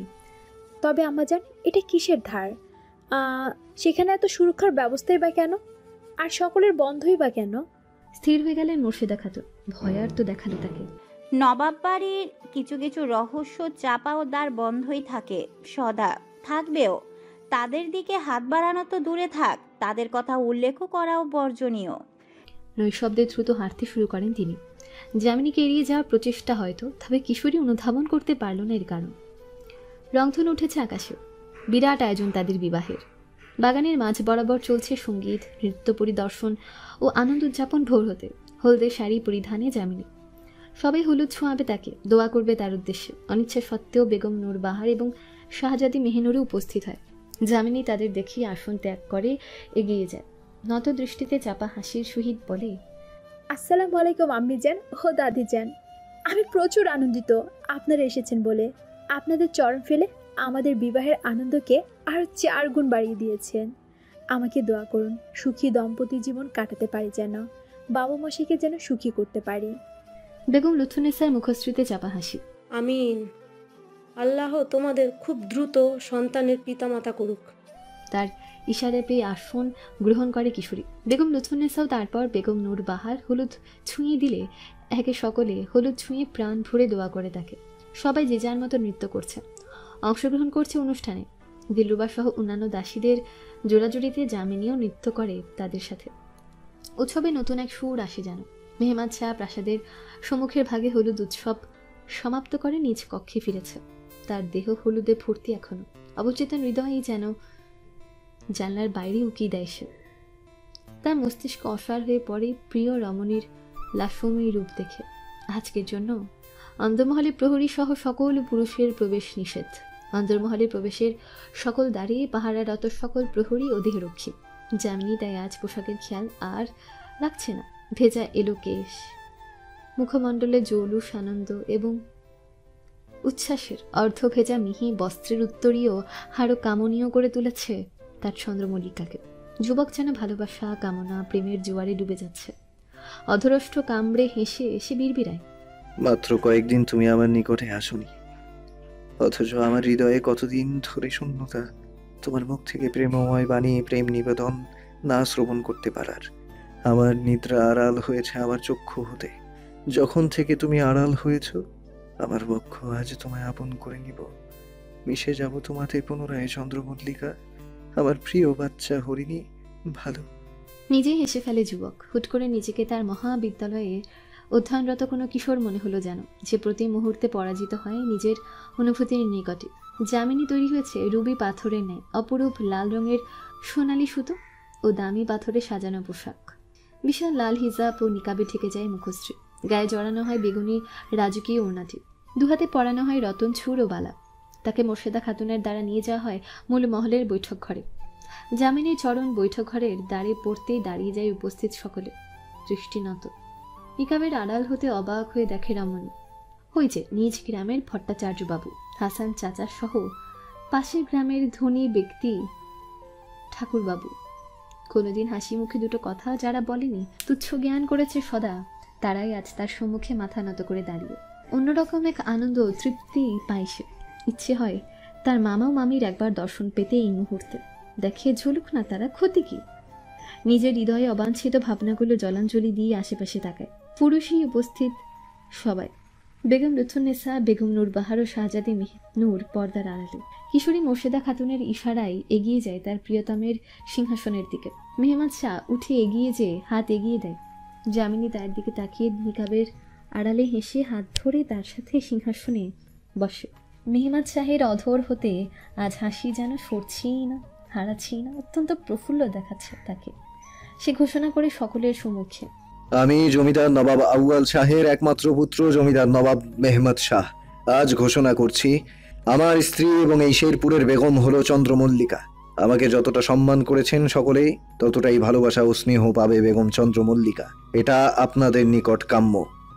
তবে আম্মাজান, এটা কিসের ধার? সেখানে এত সুরক্ষার ব্যবস্থাই বা কেন? আর সকলের বন্ধই বা কেন? স্থির হয়ে গেলেন মুর্শিদা খাতুন। ভয়ার তো দেখালো তাকে। নবাব বাড়ির কিছু কিছু রহস্য চাপা ও দ্বার বন্ধই থাকে, সদা থাকবেও। তাদের দিকে হাত বাড়ানো তো দূরে থাক, তাদের কথা উল্লেখ করাও বর্জনীয়। নৈশব্দে দ্রুত হাঁটতে শুরু করেন তিনি। যামিনীকে এড়িয়ে যাওয়ার প্রচেষ্টা হয়তো, তবে কিশোরী অনুধাবন করতে পারল না এর কারণ। রংধনু উঠেছে আকাশে। বিরাট আয়োজন তাদের বিবাহের। বাগানের মাঝ বরাবর চলছে সঙ্গীত, নৃত্য পরিদর্শন ও আনন্দ উদযাপন। ভোর হতে হলদে শাড়ি পরিধানে যামিনী। সবাই হলুদ ছোঁয়াবে তাকে, দোয়া করবে তার উদ্দেশ্যে। অনিচ্ছা সত্ত্বেও বেগম নূর বাহার এবং শাহজাদি মেহেনুরও উপস্থিত হয়। যামিনী তাদের দেখিয়ে আসন ত্যাগ করে এগিয়ে যায়। নত দৃষ্টিতে চাপা হাসির সহিত বলে, আসসালামু আলাইকুম আম্মিজান ও দাদিজান। আমি প্রচুর আনন্দিত আপনারা এসেছেন বলে। আপনাদের চরণ ফেলে আমাদের বিবাহের আনন্দকে আরও 4 গুণ বাড়িয়ে দিয়েছেন। আমাকে দোয়া করুন, সুখী দম্পতি জীবন কাটাতে পারি, যেন বাবু মশাইকে যেন সুখী করতে পারি। বেগম লুৎফুন্নেসার মুখশ্রীতে চাপা হাসি। আমিন। আল্লাহ তোমাদের খুব দ্রুত সন্তানের পিতামাতা করুক। তার ইশারে পেয়ে আসন গ্রহণ করে কিশোরী। বেগম লুৎফুন্নেসাও তারপর বেগম নূর বাহার হলুদ ছুঁয়ে দিলে একে সকলে হলুদ ছুঁয়ে প্রাণ ভরে দোয়া করে তাকে। সবাই যে যার মতো নৃত্য করছে, অংশগ্রহণ করছে অনুষ্ঠানে। দিলরুবা সহ অন্যান্য দাসীদের জোড়াজুড়িতে যামিনীও নৃত্য করে তাদের সাথে। উৎসবে নতুন এক সুর আসে যেন। মেহমাদ শাহ প্রাসাদের সম্মুখের ভাগে হলুদ উৎসব সমাপ্ত করে নিজ কক্ষে ফিরেছে। তার দেহ হলুদে ভর্তি এখনো। অবচেতন হৃদয়ই যেন জানলার বাইরে উকি দেয় সে। তার মস্তিষ্ক অসাড় হয়ে পড়ে প্রিয় রমণীর লাসময়ী রূপ দেখে। আজকের জন্য অন্দরমহলে প্রহরী সহ সকল পুরুষের প্রবেশ নিষেধ। অন্দরমহলে প্রবেশের সকল দাঁড়িয়ে পাহারারত সকল প্রহরী ও দেহরক্ষী। যামিনী তাই আজ পোশাকের খেয়াল আর রাখছে না। ভেজা এলো কেশ, মুখমণ্ডলে জৌলুস আনন্দ এবং উচ্ছ্বাসের অর্ধ ভেজা মিহি বস্ত্রের উত্তরীয় হারও কামনীয় করে তুলেছে তার চন্দ্রমল্লিকাকে। যুবক যেন ভালোবাসা, কামনা, প্রেমের জোয়ারে ডুবে যাচ্ছে। অধরষ্ঠ কামড়ে হেসে এসে বিড়বিড়ায়, মাত্র কয়েকদিন তুমি আমার নিকটে আসনি, অথচ আমার হৃদয়ে কতদিন ধরে শূন্যতা। তোমার মুখ থেকে প্রেমময় বাণী, প্রেম নিবেদন না শ্রবণ করতে পারার। আমার নিদ্রা আড়াল হয়েছে আমার চক্ষু হতে। যখন থেকে তুমি আড়াল হয়েছ, আমার বক্ষ আজ তোমায় আপন করে নিব। মিশে যাব তোমাতে পুনরায় চন্দ্রমল্লিকা, আমার প্রিয় বাচ্চা হরিণী। ভালো। নিজেই হেসে ফেলে যুবক। হুট করে নিজেকে তার মহাবিদ্যালয়ে অধ্যয়নরত কোনো কিশোর মনে হলো যেন, যে প্রতি মুহূর্তে পরাজিত হয় নিজের অনুভূতির নিকটে। যামিনী তৈরি হয়েছে রুবি পাথরের ন্যায়, অপরূপ লাল রঙের সোনালি সুতো ও দামি পাথরে সাজানো পোশাক। বিশাল লাল হিজাব ও নিকাবে ঠেকে যায় মুখশ্রী। গায়ে জড়ানো হয় বেগুনি রাজকীয় ওড়নাটি। দুহাতে পরানো হয় রতন ছুর ও বালা। তাকে মোর্শেদা খাতুনের দ্বারা নিয়ে যাওয়া হয় মূল মহলের বৈঠক ঘরে। যামিনীর চরণ বৈঠক ঘরের দ্বারে পড়তেই দাঁড়িয়ে যায় উপস্থিত সকলে, দৃষ্টি নত। নিকাবের আড়াল হতে অবাক হয়ে দেখে রমণী। ওই যে নিজ গ্রামের ভট্টাচার্য বাবু, হাসান চাচা সহ পাশের গ্রামের ধনী ব্যক্তি ঠাকুরবাবু। কোনোদিন হাসি মুখে দুটো কথা যারা বলেনি, তুচ্ছ জ্ঞান করেছে সদা, তারাই আজ তার সম্মুখে মাথা নত করে দাঁড়িয়ে। অন্যরকম এক আনন্দ তৃপ্তি পায় সে। ইচ্ছে হয় তার মামা ও মামির একবার দর্শন পেতে এই মুহূর্তে। দেখে ঝুলুক না, তারা ক্ষতি কি? নিজের হৃদয়ে অবাঞ্ছিত ভাবনাগুলো জলাঞ্জলি দিয়ে আশেপাশে তাকায়। পুরুষই উপস্থিত সবাই। বেগম লুৎফুন্নেসা, বেগম নূরবাহার ও শাহজাদি নূর পর্দার আড়ালে। কিশোরী মোর্শেদা খাতুনের ইশারায় এগিয়ে যায় তার প্রিয়তমের সিংহাসনের দিকে। মেহমাদ শাহ উঠে এগিয়ে যেয়ে হাত এগিয়ে দেয়। যামিনী তার দিকে তাকিয়ে নিকাবের আড়ালে হেসে হাত ধরে তার সাথে সিংহাসনে বসে। মেহমাদ শাহের অধর হতে আজ হাসি যেন সরছেই না, হারাচ্ছেই না, অত্যন্ত প্রফুল্ল দেখাচ্ছে তাকে। সে ঘোষণা করে সকলের সম্মুখে, আমি জমিদার নবাব আউয়াল শাহের একমাত্র পুত্র জমিদার নবাব মেহমদ শাহ আজ ঘোষণা করছি, আমার স্ত্রী এবং এই শেরপুরের বেগম হলো চন্দ্রমল্লিকা। আমাকে যতটা সম্মান করেছেন সকলেই, ততটাই ভালোবাসা ও স্নেহ পাবে বেগম চন্দ্রমল্লিকা। এটা আপনাদের নিকট কাম্য।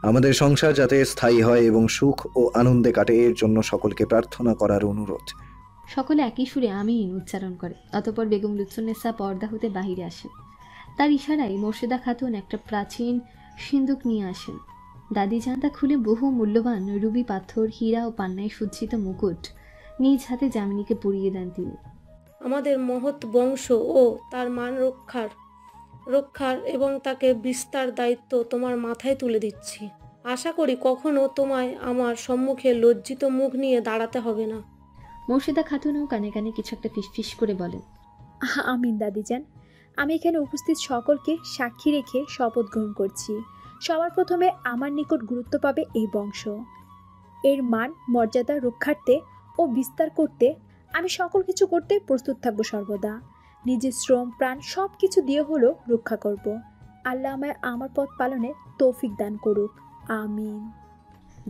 আমাদের সংসার যাতে স্থায়ী হয় এবং সুখ ও আনন্দে কাটে, এর জন্য সকলকে প্রার্থনা করার অনুরোধ। সকলে একই সুরে আমিন উচ্চারণ করে। অতঃপর বেগম লুৎফুন্নেসা পর্দা হতে বাহিরে আসেন। তার ইশারায় মোর্শেদা খাতুন একটা প্রাচীন সিন্দুক নিয়ে আসেন। দাদি জানতা খুলে বহু মূল্যবান রুবি পাথর, হীরা ও পান্নায় সজ্জিত মুকুট নিজ হাতে যামিনীকে পরিয়ে দেন তিনি। আমাদের মহৎ বংশ ও তার মান রক্ষার এবং তাকে বিস্তার দায়িত্ব তোমার মাথায় তুলে দিচ্ছি। আশা করি কখনো তোমায় আমার সম্মুখে লজ্জিত মুখ নিয়ে দাঁড়াতে হবে না। মোর্শেদা খাতুনও কানে কানে কিছু একটা ফিসফিস করে বলেন, আমিন দাদিজান। আমি এখানে উপস্থিত সকলকে সাক্ষী রেখে শপথ গ্রহণ করছি, সবার প্রথমে আমার নিকট গুরুত্ব পাবে এই বংশ। এর মান মর্যাদা রক্ষার্থে ও বিস্তার করতে আমি সকল কিছু করতে প্রস্তুত থাকবো সর্বদা। নিজের শ্রম প্রাণ সব কিছু দিয়ে হলো রক্ষা করব। আল্লাহ আমায় আমার পথ পালনে তৌফিক দান করুক, আমিন।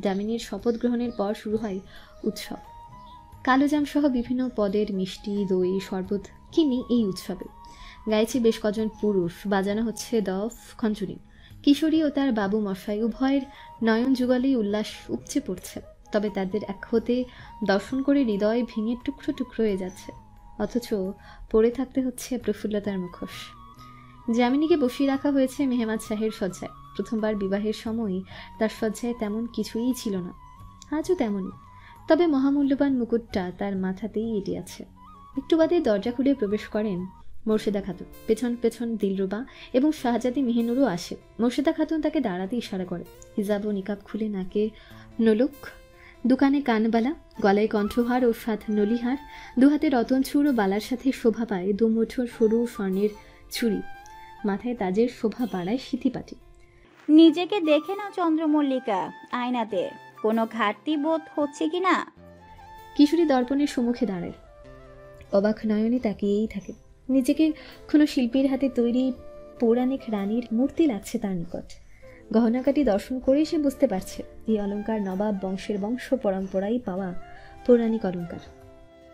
যামিনীর শপথ গ্রহণের পর শুরু হয় উৎসব। কালোজাম সহ বিভিন্ন পদের মিষ্টি, দই, শরবত কিনি এই উৎসবে। গাইছে বেশ কজন পুরুষ, বাজানো হচ্ছে দফ, খঞ্জুরি। কিশোরী ও তার বাবু মশাই উভয়ের নয়ন যুগলেই উল্লাস উপচে পড়ছে। তবে তাদের এক হতে দর্শন করে হৃদয় ভেঙে টুকরো টুকরো হয়ে যাচ্ছে, অথচ পড়ে থাকতে হচ্ছে প্রফুল্লতার মুখোশ। যামিনীকে বসিয়ে রাখা হয়েছে মেহমাদ শাহের শয্যায়। প্রথমবার বিবাহের সময় তার শয্যায় তেমন কিছুই ছিল না, আজও তেমনই। তবে মহামূল্যবান মুকুটটা তার মাথাতেই এঁটে আছে। একটু বাদে দরজা খুলে প্রবেশ করেন মোর্শেদা খাতুন। পেছন পেছন দিলরুবা এবং শাহজাদি মেহেনুরও আসে। মোর্শেদা খাতুন তাকে দাঁড়াতে ইশারা করে। হিজাব ও নিকাব খুলে নাকে নলুক, দোকানে কানবালা, গলায় কণ্ঠহার ও সাত নলিহার, দুহাতে রতনচূড় ও বালার সাথে শোভা পায় দুমুঠোর সরু স্বর্ণের চুড়ি। মাথায় তাজের শোভা বাড়ায় সিথিপাটি। নিজেকে দেখে নাও চন্দ্রমল্লিকা, আয়নাতে কোনো ঘাটতি বোধ হচ্ছে কি না? কিশোরী দর্পণের সম্মুখে দাঁড়ায়, অবাক নয়নে তাকিয়েই থাকে। নিজেকে কোনো শিল্পীর হাতে তৈরি পৌরাণিক রানীর মূর্তি লাগছে তার নিকট। গহনাকাটি দর্শন করে সে বুঝতে পারছে এই অলংকার নবাব বংশের বংশ পরম্পরায় পাওয়া পৌরাণিক অলংকার।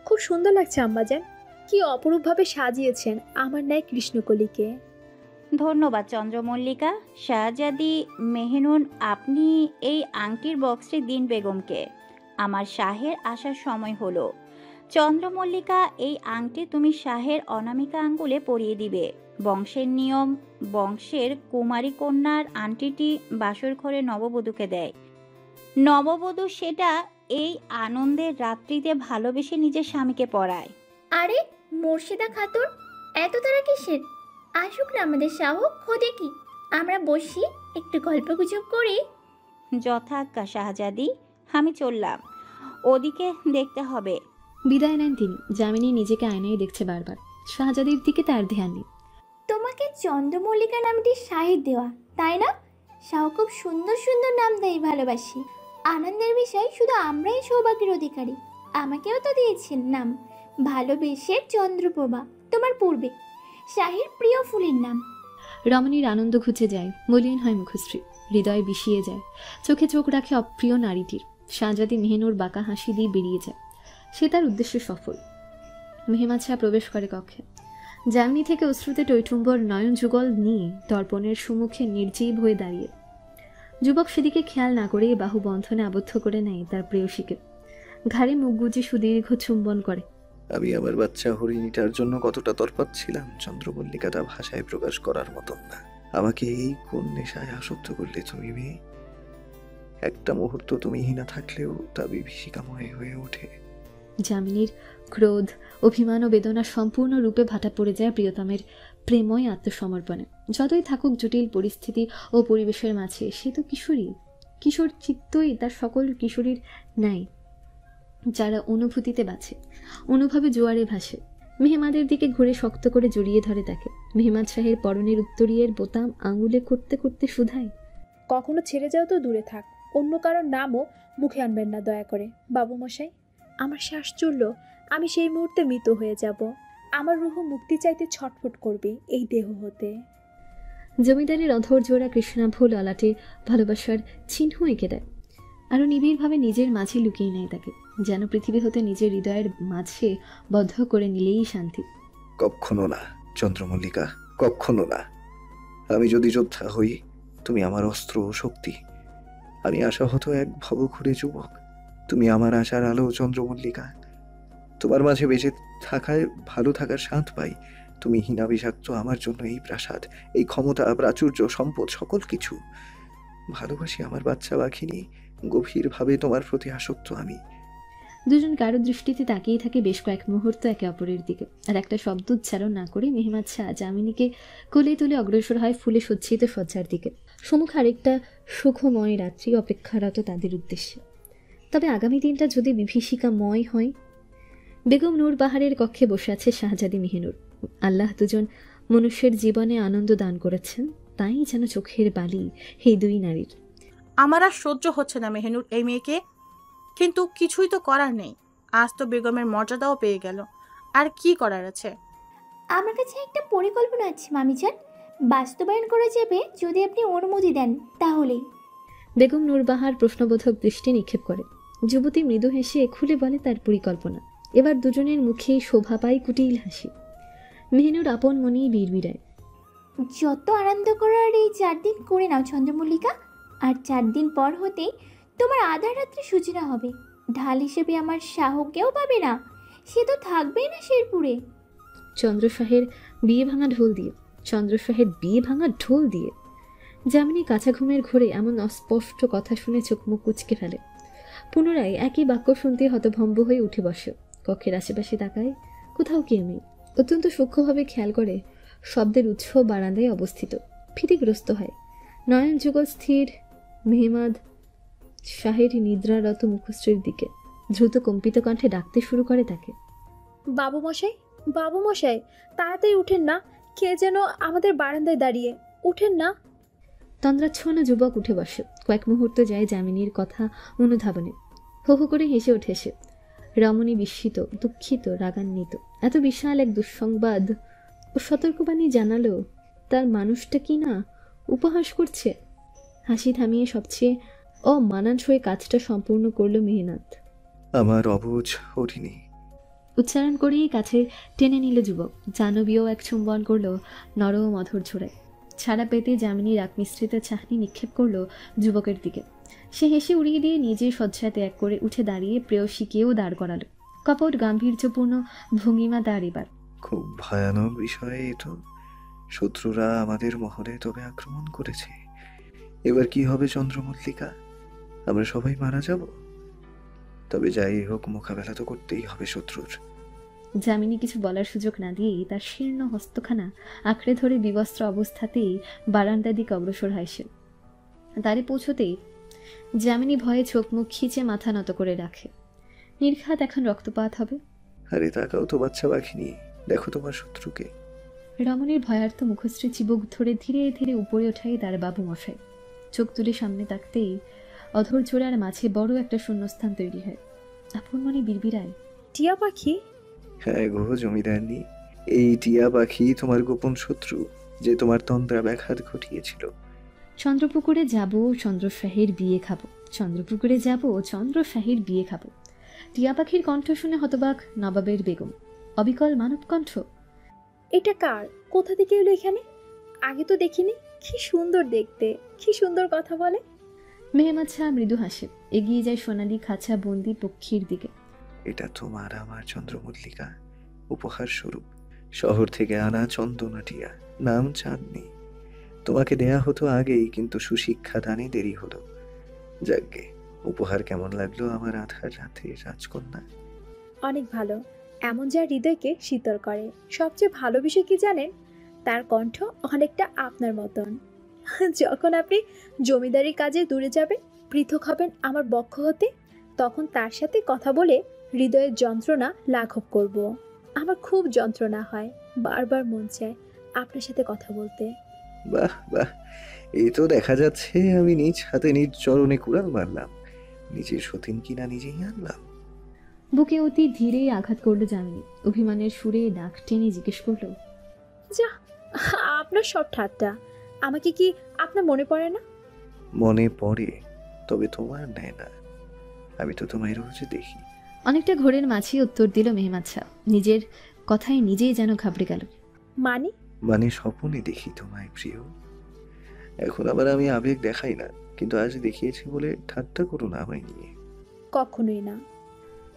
খুব সুন্দর লাগছে আম্মাজান, কি অপরূপভাবে সাজিয়েছেন আমার ন্যায় কৃষ্ণকলিকে। ধন্যবাদ চন্দ্রমল্লিকা। শাহজাদি মেহনুন, আপনি এই আংটির বক্সটি দিন বেগমকে। আমার শাহের আসার সময় হলো। চন্দ্রমল্লিকা, এই আংটি তুমি শাহের অনামিকা আঙ্গুলে পরিয়ে দিবে। বংশের নিয়ম, বংশের কুমারী কন্যার আংটিটি বাসর ঘরে নববধূকে দেয়। নববধূ সেটা এই আনন্দের রাত্রিতে ভালোবেসে নিজের স্বামীকে পরায়। আরে মোর্শেদা খাতুন, এত তারা কিসের? আসুক না আমাদের শাহক, খোদে কি আমরা বসি একটু গল্প গুজব করি। যথাজ্ঞা শাহজাদি, আমি চললাম, ওদিকে দেখতে হবে। বিদায় নেন তিনি। যামিনী নিজেকে আয়নায় দেখছে বারবার। শাহজাদির দিকে তার ধ্যান নেই। তোমাকে চন্দ্রমল্লিকা নামটি শাহের দেওয়া, তাই না? শাহ খুব সুন্দর সুন্দর নাম দেয়, ভালোবাসি। আনন্দের বিষয় শুধু আমরাই সৌভাগ্যের অধিকারী। আমাকেও তো দিয়েছেন নাম, ভালোবেসে চন্দ্রপ্রভা, তোমার পূর্বে শাহের প্রিয় ফুলের নাম। রমণীর আনন্দ ঘুচে যায়, মলিন হয় মুখশ্রী, হৃদয় বিষিয়ে যায়। চোখে চোখ রাখে অপ্রিয় নারীটির। শাহজাদি মেহেনুর বাঁকা হাসি দিয়ে বেরিয়ে যায়। সে তার উদ্দেশ্যে সফল। মেহমাদ শাহ প্রবেশ করে কক্ষে। যামিনী থেকে অশ্রুতে টৈটুম্বর নয়ন যুগল নিয়ে দর্পণের সম্মুখে নির্জীব হয়ে দাঁড়িয়ে। যুবক সেদিকে খেয়াল না করে বাহু বন্ধনে আবদ্ধ করে নেয় তার প্রেয়সীকে। ঘাড়ে মুখ গুজে সুদীর্ঘ চুম্বন করে। আমি আমার বাচ্চা হরিণীটার জন্য কতটা তরপাচ্ছিলাম, চন্দ্রমল্লিকাটা ভাষায় প্রকাশ করার মতন না। আমাকে এই কোন নেশায় আসক্ত করলে তুমি মেয়ে? একটা মুহূর্ত তুমি না থাকলেও তা বিভীষিকাময় হয়ে ওঠে। যামিনীর ক্রোধ, অভিমান ও বেদনা সম্পূর্ণরূপে ভাটা পড়ে যায় প্রিয়তমের প্রেময় আত্মসমর্পণে। যতই থাকুক জটিল পরিস্থিতি ও পরিবেশের মাঝে, সে তো কিশোরী। কিশোর চিত্তই তার সকল কিশোরীর ন্যায়, যারা অনুভূতিতে বাঁচে, অনুভবে জোয়ারে ভাসে। মেহমাদের দিকে ঘুরে শক্ত করে জড়িয়ে ধরে তাকে। মেহমাদ শাহের পরনের উত্তরীয়ের বোতাম আঙুলে করতে করতে শুধায়, কখনো ছেড়ে যাও তো দূরে থাক, অন্য কারোর নামও মুখে আনবেন না দয়া করে। বাবু মশাই, আমার শ্বাস চলল, আমি সেই মুহূর্তে মৃত হয়ে যাব। আমার রুহ মুক্তি চাইতে ছটফট করবে এই দেহ হতে। জমিদারের অধর জোড়া কৃষ্ণাভ ললাটে ভালোবাসার চিহ্ন এঁকে দেয়। আরও নিবিড়ভাবে নিজের মাঝে লুকিয়ে নেয় তাকে, যেন পৃথিবী হতে নিজের হৃদয়ের মাঝে বদ্ধ করে নিলেই শান্তি। কখনো না চন্দ্রমল্লিকা, কখনো না। আমি যদি যোদ্ধা হই, তুমি আমার অস্ত্র ও শক্তি। আমি আশাহত এক ভবঘুরে যুবক, তুমি আমার আশার আলো চন্দ্রমল্লিকা। তোমার মাঝে বেঁচে থাকায় ভালো থাকার স্বাদ পাই। তুমি হীনা বিষাক্ত আমার জন্য এই প্রাসাদ, এই ক্ষমতা, প্রাচুর্য, সম্পদ, সকল কিছু। ভালোবাসি আমার বাচ্চা বাঘিনী, গভীরভাবে তোমার প্রতি আসক্ত আমি। দুজন কারো দৃষ্টিতে তাকিয়ে থাকে বেশ কয়েক মুহূর্ত একে অপরের দিকে, আর একটা শব্দ উচ্চারণ না করে মেহমাদ শাহ যামিনীকে কোলে তুলে অগ্রসর হয় ফুলে সজ্জিত শয্যার দিকে। সম্মুখ আরেকটা সুখময় রাত্রি অপেক্ষারত তাদের উদ্দেশ্যে। তবে আগামী দিনটা যদি বিভীষিকাময় হয়। বেগম নূর বাহারের কক্ষে বসে আছে শাহজাদি মেহেনুর। আল্লাহ দুজন মনুষ্যের জীবনে আনন্দ দান করেছেন, তাই যেন চোখের বালি এই দুই নারীর। আমার আর সহ্য হচ্ছে না মেহেনুর এই মেয়েকে, কিন্তু কিছুই তো করার নেই। আজ তো বেগমের মর্যাদাও পেয়ে গেল, আর কি করার আছে? আমার কাছে একটা পরিকল্পনা আছে মামিজান, বাস্তবায়ন করা যাবে যদি আপনি অনুমতি দেন তাহলেই। বেগম নূরবাহার প্রশ্নবোধক দৃষ্টি নিক্ষেপ করে। যুবতী মৃদু হেসে খুলে বলে তার পরিকল্পনা। এবার দুজনের মুখেই শোভা পায় কুটিল হাসি। মেহনুর আপন মনেই বিড়বিড়ায়, যত আনন্দ করার এই 4 দিন করে নাও চন্দ্রমল্লিকা, আর 4 দিন পর হতেই তোমার আধার রাত্রে সূচনা হবে। ঢাল হিসেবে আমার শাহকেও পাবে না, সে তো থাকবেই না শেরপুরে। চন্দ্রশাহের বিয়ে ভাঙা ঢোল দিয়ে যামিনী কাঁচা ঘুমের ঘোরে এমন অস্পষ্ট কথা শুনে চোখ মুখ কুচকে ফেলে। পুনরায় একই বাক্য শুনতে হতভম্ব হয়ে উঠে বসে। কক্ষের আশেপাশে তাকায়, কোথাও কেউ নেই। অত্যন্ত সূক্ষ্মভাবে খেয়াল করে শব্দের উৎস বারান্দায় অবস্থিত। ভীতিগ্রস্ত হয়। নয়ন যুগল স্থির মেহমাদ শাহের নিদ্রারত মুখশ্রীর দিকে দ্রুত কম্পিত কণ্ঠে ডাকতে শুরু করে তাকে, বাবু মশাই, বাবু মশাই, তাড়াতাড়ি উঠেন না, কে যেন আমাদের বারান্দায় দাঁড়িয়ে, উঠেন না। তন্দ্রাচ্ছন্ন যুবক উঠে বসে। কয়েক মুহূর্ত যায় যামিনীর কথা অনুধাবনে। হো হো করে হেসে ওঠে সে। রমণী বিস্মিত, দুঃখিত, রাগান্বিত। এত বিশাল এক দুঃসংবাদ ও সতর্কবাণী জানালো তার মানুষটা কি না উপহাস করছে। হাসি থামিয়ে সবচেয়ে অমানানসই কাজটা সম্পূর্ণ করল মেহনাত। আমার অবুঝ হরিণী উচ্চারণ করেই কাছে টেনে নিল যুবক। জানবীয় এক চুম্বন করলো নরম অধর ছোড়ায়। ছাড়া পেতে যামিনী রাগ মিশ্রিত চাহনি নিক্ষেপ করলো যুবকের দিকে। সে হেসে উড়িয়ে দিয়ে নিজের শয্যা ত্যাগ করে উঠে দাঁড়িয়ে প্রেয়সীকেও দাঁড় করালো। কপট গাম্ভীর্যপূর্ণ ভঙ্গিমা তার এবার। খুব ভয়ানক বিষয় এ তো। শত্রুরা আমাদের মহলে তবে আক্রমণ করেছে। এবার কি হবে চন্দ্রমল্লিকা? আমরা সবাই মারা যাব? তবে যাই হোক, মোকাবেলা তো করতেই হবে শত্রুর। যামিনী কিছু বলার সুযোগ না দিয়েই তার শীর্ণ হস্তখানা আঁকড়ে ধরে বিবস্ত্র অবস্থাতেই বারান্দার দিকে অগ্রসর হয় সে। তারে পৌঁছতেই যামিনী ভয়ে চোখ মুখ খিচে মাথা নত করে রাখে। নির্ঘাত এখন রক্তপাত হবে। আরে তাকাও তো বাচ্চা বাঘিনী, দেখো তোমার শত্রুকে। রমণীর ভয়ার্থ মুখশ্রী চিবুক ধরে ধীরে ধীরে উপরে ওঠাই তার বাবু মশাই। চোখ তুলে সামনে তাকতেই অধর জোড়ার মাঝে বড় একটা শূন্যস্থান তৈরি হয়। আপন মনে বিড়বিড়ায়, টিয়া পাখি? হ্যাঁ গো জমিদারনি, এই টিয়া পাখি তোমার গোপন শত্রু, যে তোমার তন্দ্রা ব্যাঘাত ঘটিয়েছিল। চন্দ্রপুকুরে যাব, চন্দ্রশাহীর বিয়ে খাবো। চন্দ্রপুকুরে যাব, চন্দ্রশাহীর বিয়ে খাবো। টিয়া পাখির কণ্ঠ শুনে হতবাক নবাবের বেগম। অবিকল মানব কণ্ঠ। এটা কার? কোথা থেকে এলো এখানে? আগে তো দেখিনি। কি সুন্দর দেখতে, কি সুন্দর কথা বলে। মেহমাদ শাহ মৃদু হাসে, এগিয়ে যায় সোনালি খাঁচা বন্দি পক্ষীর দিকে। এটা তোমার আমার চন্দ্রমল্লিকা, উপহার স্বরূপ শহর থেকে আনা চন্দনা টিয়া, নাম চাঁদনি। তোমাকে দেয়া হতো আগেই, কিন্তু সুশিক্ষা দানে দেরি হলো। যাগ্গে, উপহার কেমন লাগলো আমার আধার রাতে রাজকন্যা? অনেক ভালো। এমন যা হৃদয়কে শীতল করে। সবচেয়ে ভালো বিষয় কি জানেন? তার কণ্ঠ অনেকটা আপনার মতন। যখন আপনি জমিদারি কাজে দূরে যাবেন, পৃথক হবেন আমার বক্ষ হতে, তখন তার সাথে কথা বলে হৃদয়ের যন্ত্রণা লাঘব করব। আমার খুব যন্ত্রণা হয়, বারবার মন চায় আপনার সাথে কথা বলতে। বাহ বাহ, এই তো দেখা যাচ্ছে আমি নিজ হাতে নিজ চরণে কুড়াল মারলাম, নিজের সতীন কিনা নিজেই আনলাম। বুকে অতি ধীরে আঘাত করলো যামিনী। অভিমানের সুরে নাক টেনে জিজ্ঞেস করলো, যা, আপনার সব ঠাট্টা, আমাকে কি আপনার মনে পড়ে না? মনে পড়ে, তবে তোমার নেয় না। আমি তো তোমায় রোজ দেখি। অনেকটা ঘোরের মাঝে উত্তর দিল মেহমাদ শাহ। নিজের কথায় নিজেই যেন ঘাবড়ে গেল। মানে স্বপ্নে দেখি তোমায় প্রিয়। এখন আবার আমি আবেগ দেখাই না, কিন্তু আজ দেখিয়েছি বলে ঠাট্টা করো না আমায় নিয়ে। কখনোই না।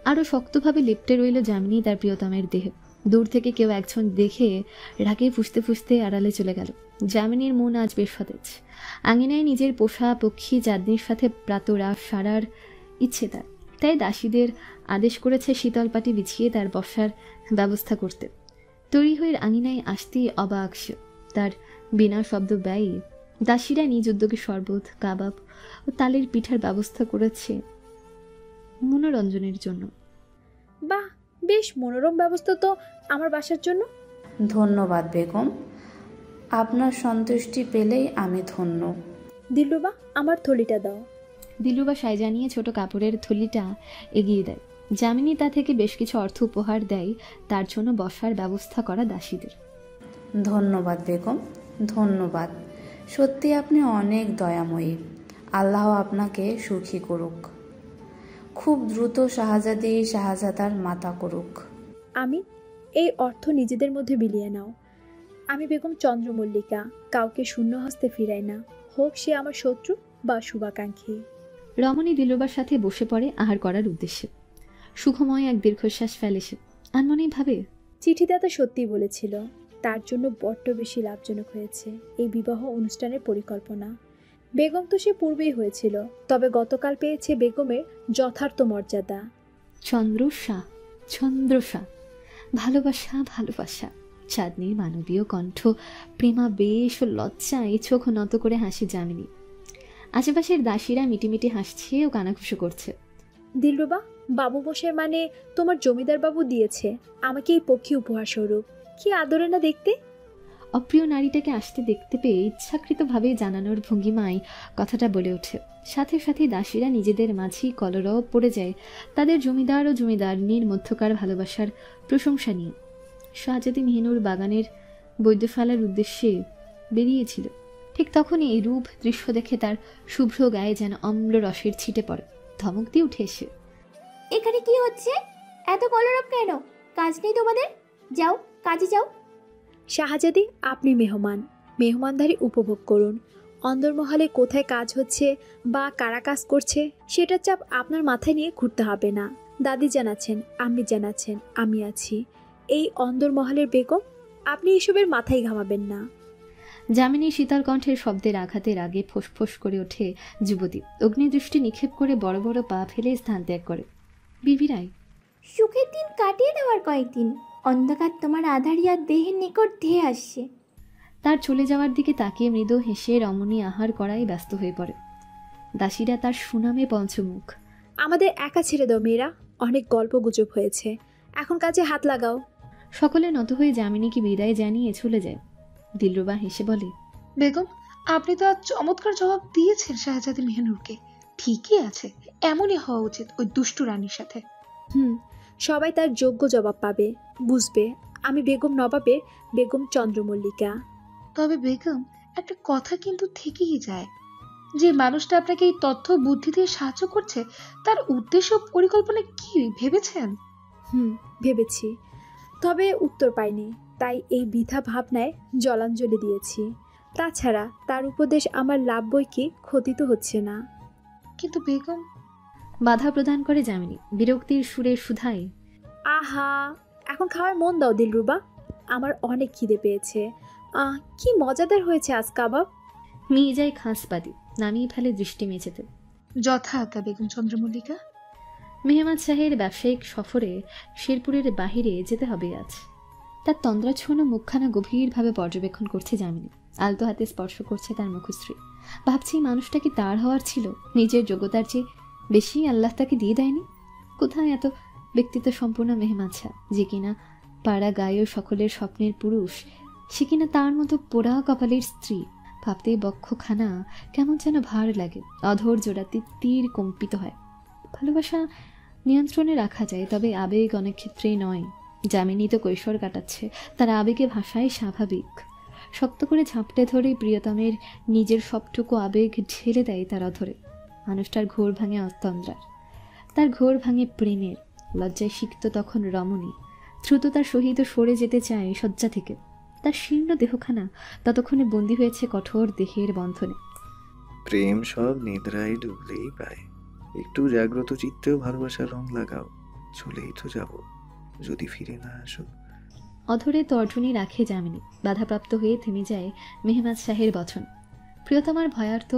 আরো শক্তভাবে লেপ্টে রইল যামিনী তার প্রিয়তমের দেহে। দূর থেকে কেউ একজন দেখে রাগে ফুসতে ফুসতে আড়ালে চলে গেল। যামিনীর মন আজ বেশ সতেজ। আঙিনায় নিজের পোষা পক্ষী চাঁদনির সাথে প্রাতরাশ সারার ইচ্ছে তার, তাই দাসীদের আদেশ করেছে শীতল পাটি বিছিয়ে তার বসার ব্যবস্থা করতে। তৈরি হয়ে আঙিনায় আসতেই অবাক সে। তার বিনা শব্দ ব্যয়ী দাসীরা নিজ উদ্যোগে শরবত, কাবাব ও তালের পিঠার ব্যবস্থা করেছে মনোরঞ্জনের জন্য। বাহ, বেশ মনোরম ব্যবস্থা তো আমার বাসার জন্য। ধন্যবাদ বেগম, আপনার সন্তুষ্টি পেলেই আমি ধন্য। দিলরুবা, আমার থলিটা দাও। দিলরুবা সায় জানিয়ে ছোট কাপড়ের থলিটা এগিয়ে দেয়। যামিনী তা থেকে বেশ কিছু অর্থ উপহার দেয় তার জন্য বসার ব্যবস্থা করা দাসীদের। ধন্যবাদ বেগম, ধন্যবাদ। সত্যি আপনি অনেক দয়াময়ী। আল্লাহ আপনাকে সুখী করুক। খুব দ্রুত শাহজাদি শাহজাদার মাতা করুক। আমি এই অর্থ নিজেদের মধ্যে বিলিয়ে নাও। আমি বেগম চন্দ্রমল্লিকা, কাউকে শূন্য হস্তে ফিরাই না, হোক সে আমার শত্রু বা শুভাকাঙ্ক্ষী। রমণী দিলরুবার সাথে বসে পড়ে আহার করার উদ্দেশ্যে। সুখময় এক দীর্ঘশ্বাস ফেলে সে। আনমনেই ভাবে, চিঠিদাতা সত্যিই বলেছিল, তার জন্য বড্ড বেশি লাভজনক হয়েছে এই বিবাহ অনুষ্ঠানের পরিকল্পনা। বেগম তো সে পূর্বেই হয়েছিল, তবে গতকাল পেয়েছে বেগমের যথার্থ মর্যাদা। চন্দ্রসা, চন্দ্রসা, ভালোবাসা, ভালোবাসা। চাঁদনির মানবীয় কণ্ঠ প্রেমাবেশ ও লজ্জায় চোখ নত করে হাসি যামিনী। আশেপাশের দাসীরা মিটিমিটি হাসছে ও কানাঘুষো করছে। দিলরুবা, বাবু মশাই মানে তোমার জমিদার বাবু দিয়েছে আমাকে এই পক্ষী উপহার স্বরূপ। কি আদরে না দেখতে। অপ্রিয় নারীটাকে আসতে দেখতে পেয়ে ইচ্ছাকৃতভাবে জানানোর ভঙ্গিমায় কথাটা বলে ওঠে। সাথে সাথে দাসীরা নিজেদের মাঝেই কলরব পড়ে যায় তাদের জমিদার ও জমিদারনির মধ্যকার ভালোবাসার প্রশংসা নিয়ে। শাহজাদি মেহনুর বাগানের বৈদ্য ফেলার উদ্দেশ্যে বেরিয়েছিল। ঠিক তখনই এই রূপ দৃশ্য দেখে তার শুভ্র গায়ে যেন অম্ল রসের ছিটে পড়ে। ধমক দিয়ে উঠে এসে, এখানে কি হচ্ছে? এত কলরব কেন? কাজ নেই তোমাদের? যাও, কাজে যাও। শাহজাদি, আপনি মেহমান, মেহমানদারি উপভোগ করুন। অন্দরমহলে কোথায় কাজ হচ্ছে বা কারা কাজ করছে সেটার চাপ আপনার মাথায় নিয়ে ঘুরতে হবে না। দাদি জানাচ্ছেন, আম্মি জানাচ্ছেন, আমি আছি। এই অন্দরমহলের বেগম, আপনি এসবের মাথায় ঘামাবেন না। যামিনী শীতল কণ্ঠের শব্দের আঘাতের আগে ফোঁস করে ওঠে যুবতী। অগ্নিদৃষ্টি নিক্ষেপ করে বড় বড় পা ফেলে স্থান ত্যাগ করে। বিবিরাই, সুখের দিন কাটিয়ে দেওয়ার কয়েকদিন, অন্ধকার তোমার আধারিয়া দেহের নিকট ধেয়ে আসছে। তার চলে যাওয়ার দিকে তাকিয়ে মৃদু হেসে রমণী আহার করায় ব্যস্ত হয়ে পড়ে। দাসীরা তার সুনামে পঞ্চমুখ। আমাদের একা ছেড়ে দাও মেয়েরা, অনেক গল্প গুজব হয়েছে, এখন কাজে হাত লাগাও। সকলে নত হয়ে যামিনীকে বিদায় জানিয়ে চলে যায়। দিলরুবা হেসে বলে, বেগম, আপনি তো আজ চমৎকার জবাব দিয়েছেন শাহজাদি মেহনুরকে। ঠিকই আছে, এমনই হওয়া উচিত ওই দুষ্টু রানীর সাথে। সবাই তার যোগ্য জবাব পাবে, বুঝবে আমি বেগম নবাবের বেগম চন্দ্রমল্লিকা। তবে বেগম, একটা কথা কিন্তু থেকেই যায়, যে মানুষটা আপনাকে এই তথ্য বুদ্ধি দিয়ে সাহায্য করছে তার উদ্দেশ্য পরিকল্পনা কি ভেবেছেন? ভেবেছি, তবে উত্তর পাইনি, তাই এই বৃথা ভাবনায় জলাঞ্জলি দিয়েছি। তাছাড়া তার উপদেশ আমার লাভ বই কি, ক্ষতি তো হচ্ছে না। কিন্তু বেগম, বাধা প্রদান করে যামিনী বিরক্তির সুরে সুধায়, আহা, এখন খাওয়ার মন দাও দিলরুবা, আমার অনেক খিদে পেয়েছে। কি মজাদার হয়েছে আজ কাবাব। মির্জাই খাসবাদি নামিয়ে ফেলে দৃষ্টি মেঝেতে। যথা আজ্ঞা বেগম চন্দ্রমল্লিকা। মেহমাদ শাহের ব্যবসায়িক সফরে শেরপুরের বাহিরে যেতে হবে আজ। তার তন্দ্রাচ্ছন্ন মুখখানা গভীরভাবে পর্যবেক্ষণ করছে যামিনী। আলতো হাতে স্পর্শ করছে তার মুখশ্রী। ভাবছি মানুষটা কি তার হওয়ার ছিল? নিজের যোগ্যতার চেয়ে বেশি আল্লাহ তাকে দিয়ে দেয়নি? কোথায় এত ব্যক্তিত্ব সম্পূর্ণ মেহমাছা, যে কিনা পাড়া গায়ে সকলের স্বপ্নের পুরুষ, সে কিনা তার মতো পোড়া কপালের স্ত্রী। ভাবতেই বক্ষখানা কেমন যেন ভার লাগে, অধৈর্য জোড়াতে তীর কম্পিত হয়। ভালোবাসা নিয়ন্ত্রণে রাখা যায়, তবে আবেগ অনেক ক্ষেত্রেই নয়। যামিনী তো কৈশোর কাটাচ্ছে, তার আবেগে ভাষাই স্বাভাবিক। শক্ত করে ঝাপটে ধরে প্রিয়তমের নিজের সবটুকু আবেগ ঢেলে দেয় তার অধরে। মানুষটার ঘোর ভাঙে অতন্দ্রার, তার ঘোর ভাঙে প্রেমের। লজ্জায় সিক্ত তখন রমণী, দ্রুত তার সহিত সরে যেতে চায় শয্যা থেকে। তার শীর্ণ দেহখানা ততক্ষণে বন্দী হয়েছে কঠোর দেহের বন্ধনে। প্রেম সব নিদ্রায় ডুবলেই পায়, একটু জাগ্রত চিত্তেও ভালোবাসার রং লাগাও। চলেই তো যাব, যদি ফিরে না আসো। অধরে তর্জনী রাখে যামিনী। বাধাপ্রাপ্ত হয়ে থেমে যায় মেহমাজ শাহের বচন। প্রিয়তমার ভয়ার্ত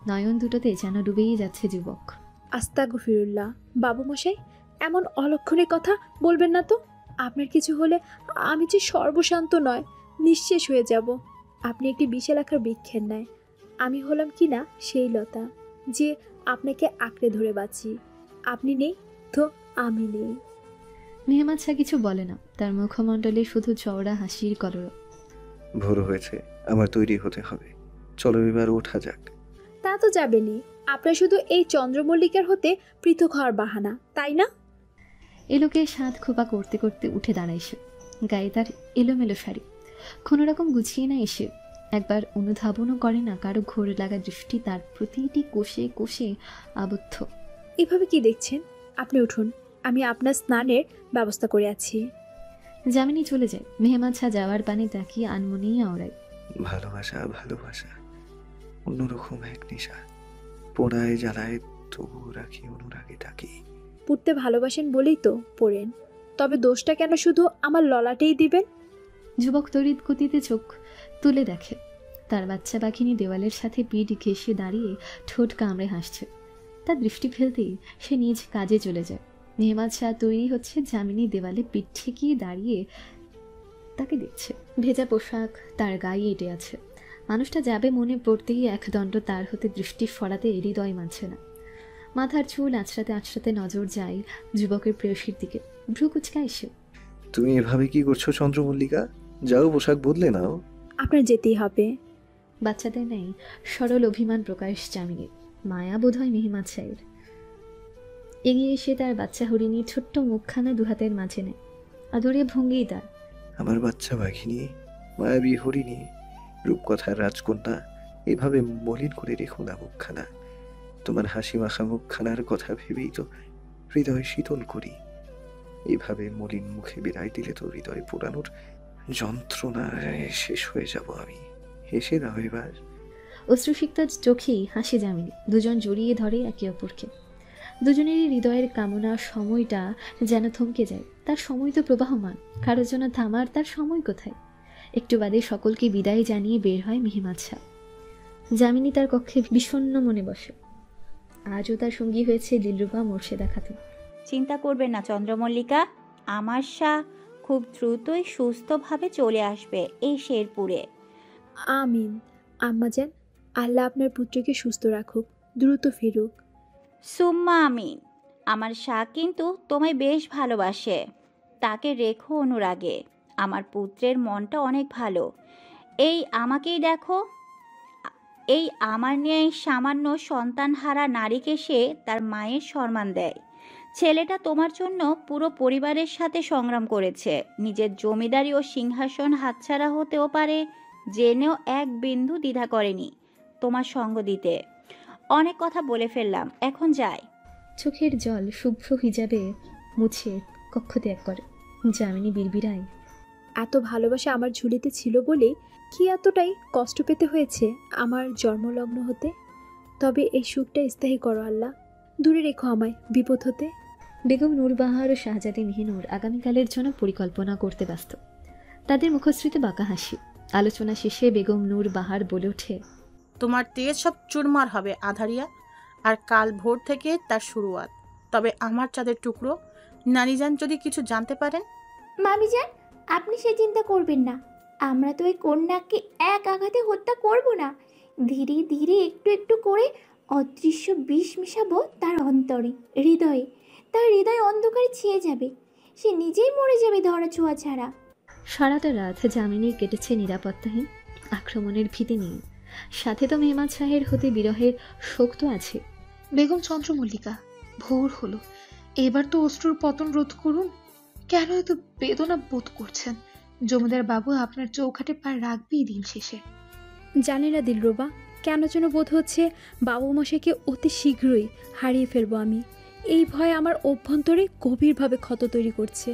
নয়ন দুটোতে যেন ডুবেই যাচ্ছে যুবক। আস্তাগফিরুল্লাহ। বাবু মশাই, এমন অলক্ষণের কথা বলবেন না তো। আপনার কিছু হলে আমি যে সর্বশান্ত নয়, নিঃশেষ হয়ে যাব। আপনি একটি বিশাল আকার বৃক্ষের ন্যায়, আমি হলাম কি না সেই লতা যে আপনাকে আঁকড়ে ধরে বাঁচি। আপনি নেই তো আমি নেই। মেহমাজ শাহ কিছু বলে না, তার মুখমণ্ডলে শুধু চওড়া হাসির কলরব। ভোর হয়েছে, আমার তৈরি হতে হবে। চলো এবার ওঠা যাক। তা তো যাবেনি, আপনার শুধু এই চন্দ্রমল্লিকার হতে পৃথক হওয়ার বাহানা, তাই না? এলোকে সাত খোপা করতে করতে উঠে দাঁড়ায় সে। গায়ে তার এলোমেলো শাড়ি, কোনোরকম গুছিয়ে না এসে। একবার অনুধাবনও করে না কারো ঘোর লাগা দৃষ্টি তার প্রতিটি কোষে কোষে আবদ্ধ। এভাবে কি দেখছেন? আপনি উঠুন, আমি আপনার স্নানের ব্যবস্থা করে আছি। যামিনী চলে যায়। মেহমাজ শাহ যাওয়ার পানে তাকিয়ে আনমনি আওড়ায়। ভালোবাসা ভালোবাসা অন্যরকম এক নেশা, পোড়ায় জ্বালায় তবু রাখি অনুরাগে তাকি। পড়তে ভালোবাসেন বলেই তো পড়েন, তবে দোষটা কেন শুধু আমার ললাটেই দিবেন? যুবক তড়িৎ গতিতে চোখ তুলে দেখে তার বাচ্চা পাখিনি দেওয়ালের সাথে পিঠ ঘেঁষে দাঁড়িয়ে ঠোঁট কামড়ে হাসছে। তার দৃষ্টি ফেলতেই সে নিজ কাজে চলে যায়। মেহমাজ শাহ তৈরি হচ্ছে, যামিনী দেওয়ালে পিঠ ঠেকিয়ে দাঁড়িয়ে তাকে দেখছে। ভেজা পোশাক তার গায়ে এঁটে আছে। মানুষটা যাবে মনে পড়তেই একদণ্ড তার হতে দৃষ্টি সরাতে হৃদয় মানছে না। মাথার চুল আঁচড়াতে আঁচড়াতে নজর যায় যুবকের প্রেয়সীর দিকে। ভ্রু কুচকায় সে। তুমি এভাবে কি করছো চন্দ্রমল্লিকা? যাও, পোশাক বদলে নাও। আপনার যেতেই হবে। বাচ্চাদের নেই সরল অভিমান প্রকাশ যামিনীর। মায়া বোধ হয় মেহমাজ শাহের। এগিয়ে এসে তার বাচ্চা হরিণীর ছোট্ট মুখখানা দুহাতের মাঝে নেয়। আদরে ভঙ্গি তার। আমার বাচ্চা বাঘিনী, মায়াবী হরিণী, রূপকথার রাজকন্যা, এভাবে মলিন করে রেখো না মুখখানা। তোমার হাসি মাখা মুখখানার কথা ভেবেই তো হৃদয় শীতল করি। এভাবে মলিন মুখে বিদায় দিলে তো হৃদয় পোড়ানোর যন্ত্রণায় শেষ হয়ে যাব আমি। হেসে দাও এবার। অশ্রুসিক্ত চোখেই হাসে যামিনী। দুজন জড়িয়ে ধরে একে অপরকে। দুজনেরই হৃদয়ের কামনা সময়টা যেন থমকে যায়। তার সময় তো প্রবাহমান, কারোর জন্য থামার তার সময় কোথায়? একটু বাদে সকলকে বিদায় জানিয়ে বের হয় মেহমাজ শাহ। যামিনী তার কক্ষে বিষণ্ণ মনে বসে। আজও তার সঙ্গী হয়েছে দিলরুবা মোর্শেদা খাতুন। চিন্তা করবেন না চন্দ্রমল্লিকা, আমার শাহ খুব দ্রুতই সুস্থভাবে চলে আসবে এই শেরপুরে। আমিন। আম্মাজান, আল্লাহ আপনার পুত্রকে সুস্থ রাখুক, দ্রুত ফিরুক। সুম্মা আমিন। আমার শাহ কিন্তু তোমায় বেশ ভালোবাসে, তাকে রেখো অনুরাগে। আমার পুত্রের মনটা অনেক ভালো। এই আমাকেই দেখো, এই আমার নিয়ে সামান্য সন্তানহারা নারীকে সে তার মায়ের সম্মান দেয়। ছেলেটা তোমার জন্য পুরো পরিবারের সাথে সংগ্রাম করেছে। নিজের জমিদারি ও সিংহাসন হাতছাড়া হতেও পারে জেনেও এক বিন্দু দ্বিধা করেনি তোমার সঙ্গ দিতে। অনেক কথা বলে ফেললাম, এখন যাই। চোখের জল শুভ্র হিজাবে মুছে কক্ষ ত্যাগ করে। যামিনী বিড়বিড়ায়, এত ভালোবাসা আমার ঝুলিতে ছিল বলে কি এতটাই কষ্ট পেতে হয়েছে আমার জন্মলগ্ন হতে? তবে এই সুখটা স্থায়ী করো আল্লাহ, দূরে রেখো আমায় বিপদ হতে। বেগম নূরবাহার ও শাহজাদি মেহিনুর আগামীকালের জন্য পরিকল্পনা করতে ব্যস্ত। তাদের মুখশ্রীতে বাঁকা হাসি। আলোচনা শেষে বেগম নূরবাহার বলে ওঠে, তোমার তেজ সব চুরমার হবে আধারিয়া, আর কাল ভোর থেকে তার শুরুয়াত। তবে আমার চাঁদের টুকরো নানিজান যদি কিছু জানতে পারেন। মামিজান, আপনি সে চিন্তা করবেন না। আমরা তো ওই কন্যাকে এক আঘাতে হত্যা করব না, ধীরে ধীরে একটু একটু করে অদৃশ্য বিষ মিশাবো তার অন্তরে, হৃদয়ে। তার হৃদয় অন্ধকারে ছেয়ে যাবে, সে নিজেই মরে যাবে ধরা ছোঁয়া ছাড়া। সারাটা রাত যামিনী কেটেছে নিরাপত্তাহীন, আক্রমণের ভীতি নিয়ে। সাথে তো মেহমান শাহের হতে বিরহের শোক তো আছে। বেগম চন্দ্রমল্লিকা, ভোর হলো, এবার তো অশ্রুর পতন রোধ করুন। কেন এত বেদনা বোধ করছেন? জমিদার বাবু আপনার চৌখাটে পা রাখবেই দিন শেষে। জানি না দিলরুবা, কেন যেন বোধ হচ্ছে বাবু মশাইকে অতি শীঘ্রই হারিয়ে ফেলবো আমি। এই ভয় আমার অভ্যন্তরে গভীরভাবে ক্ষত তৈরি করছে।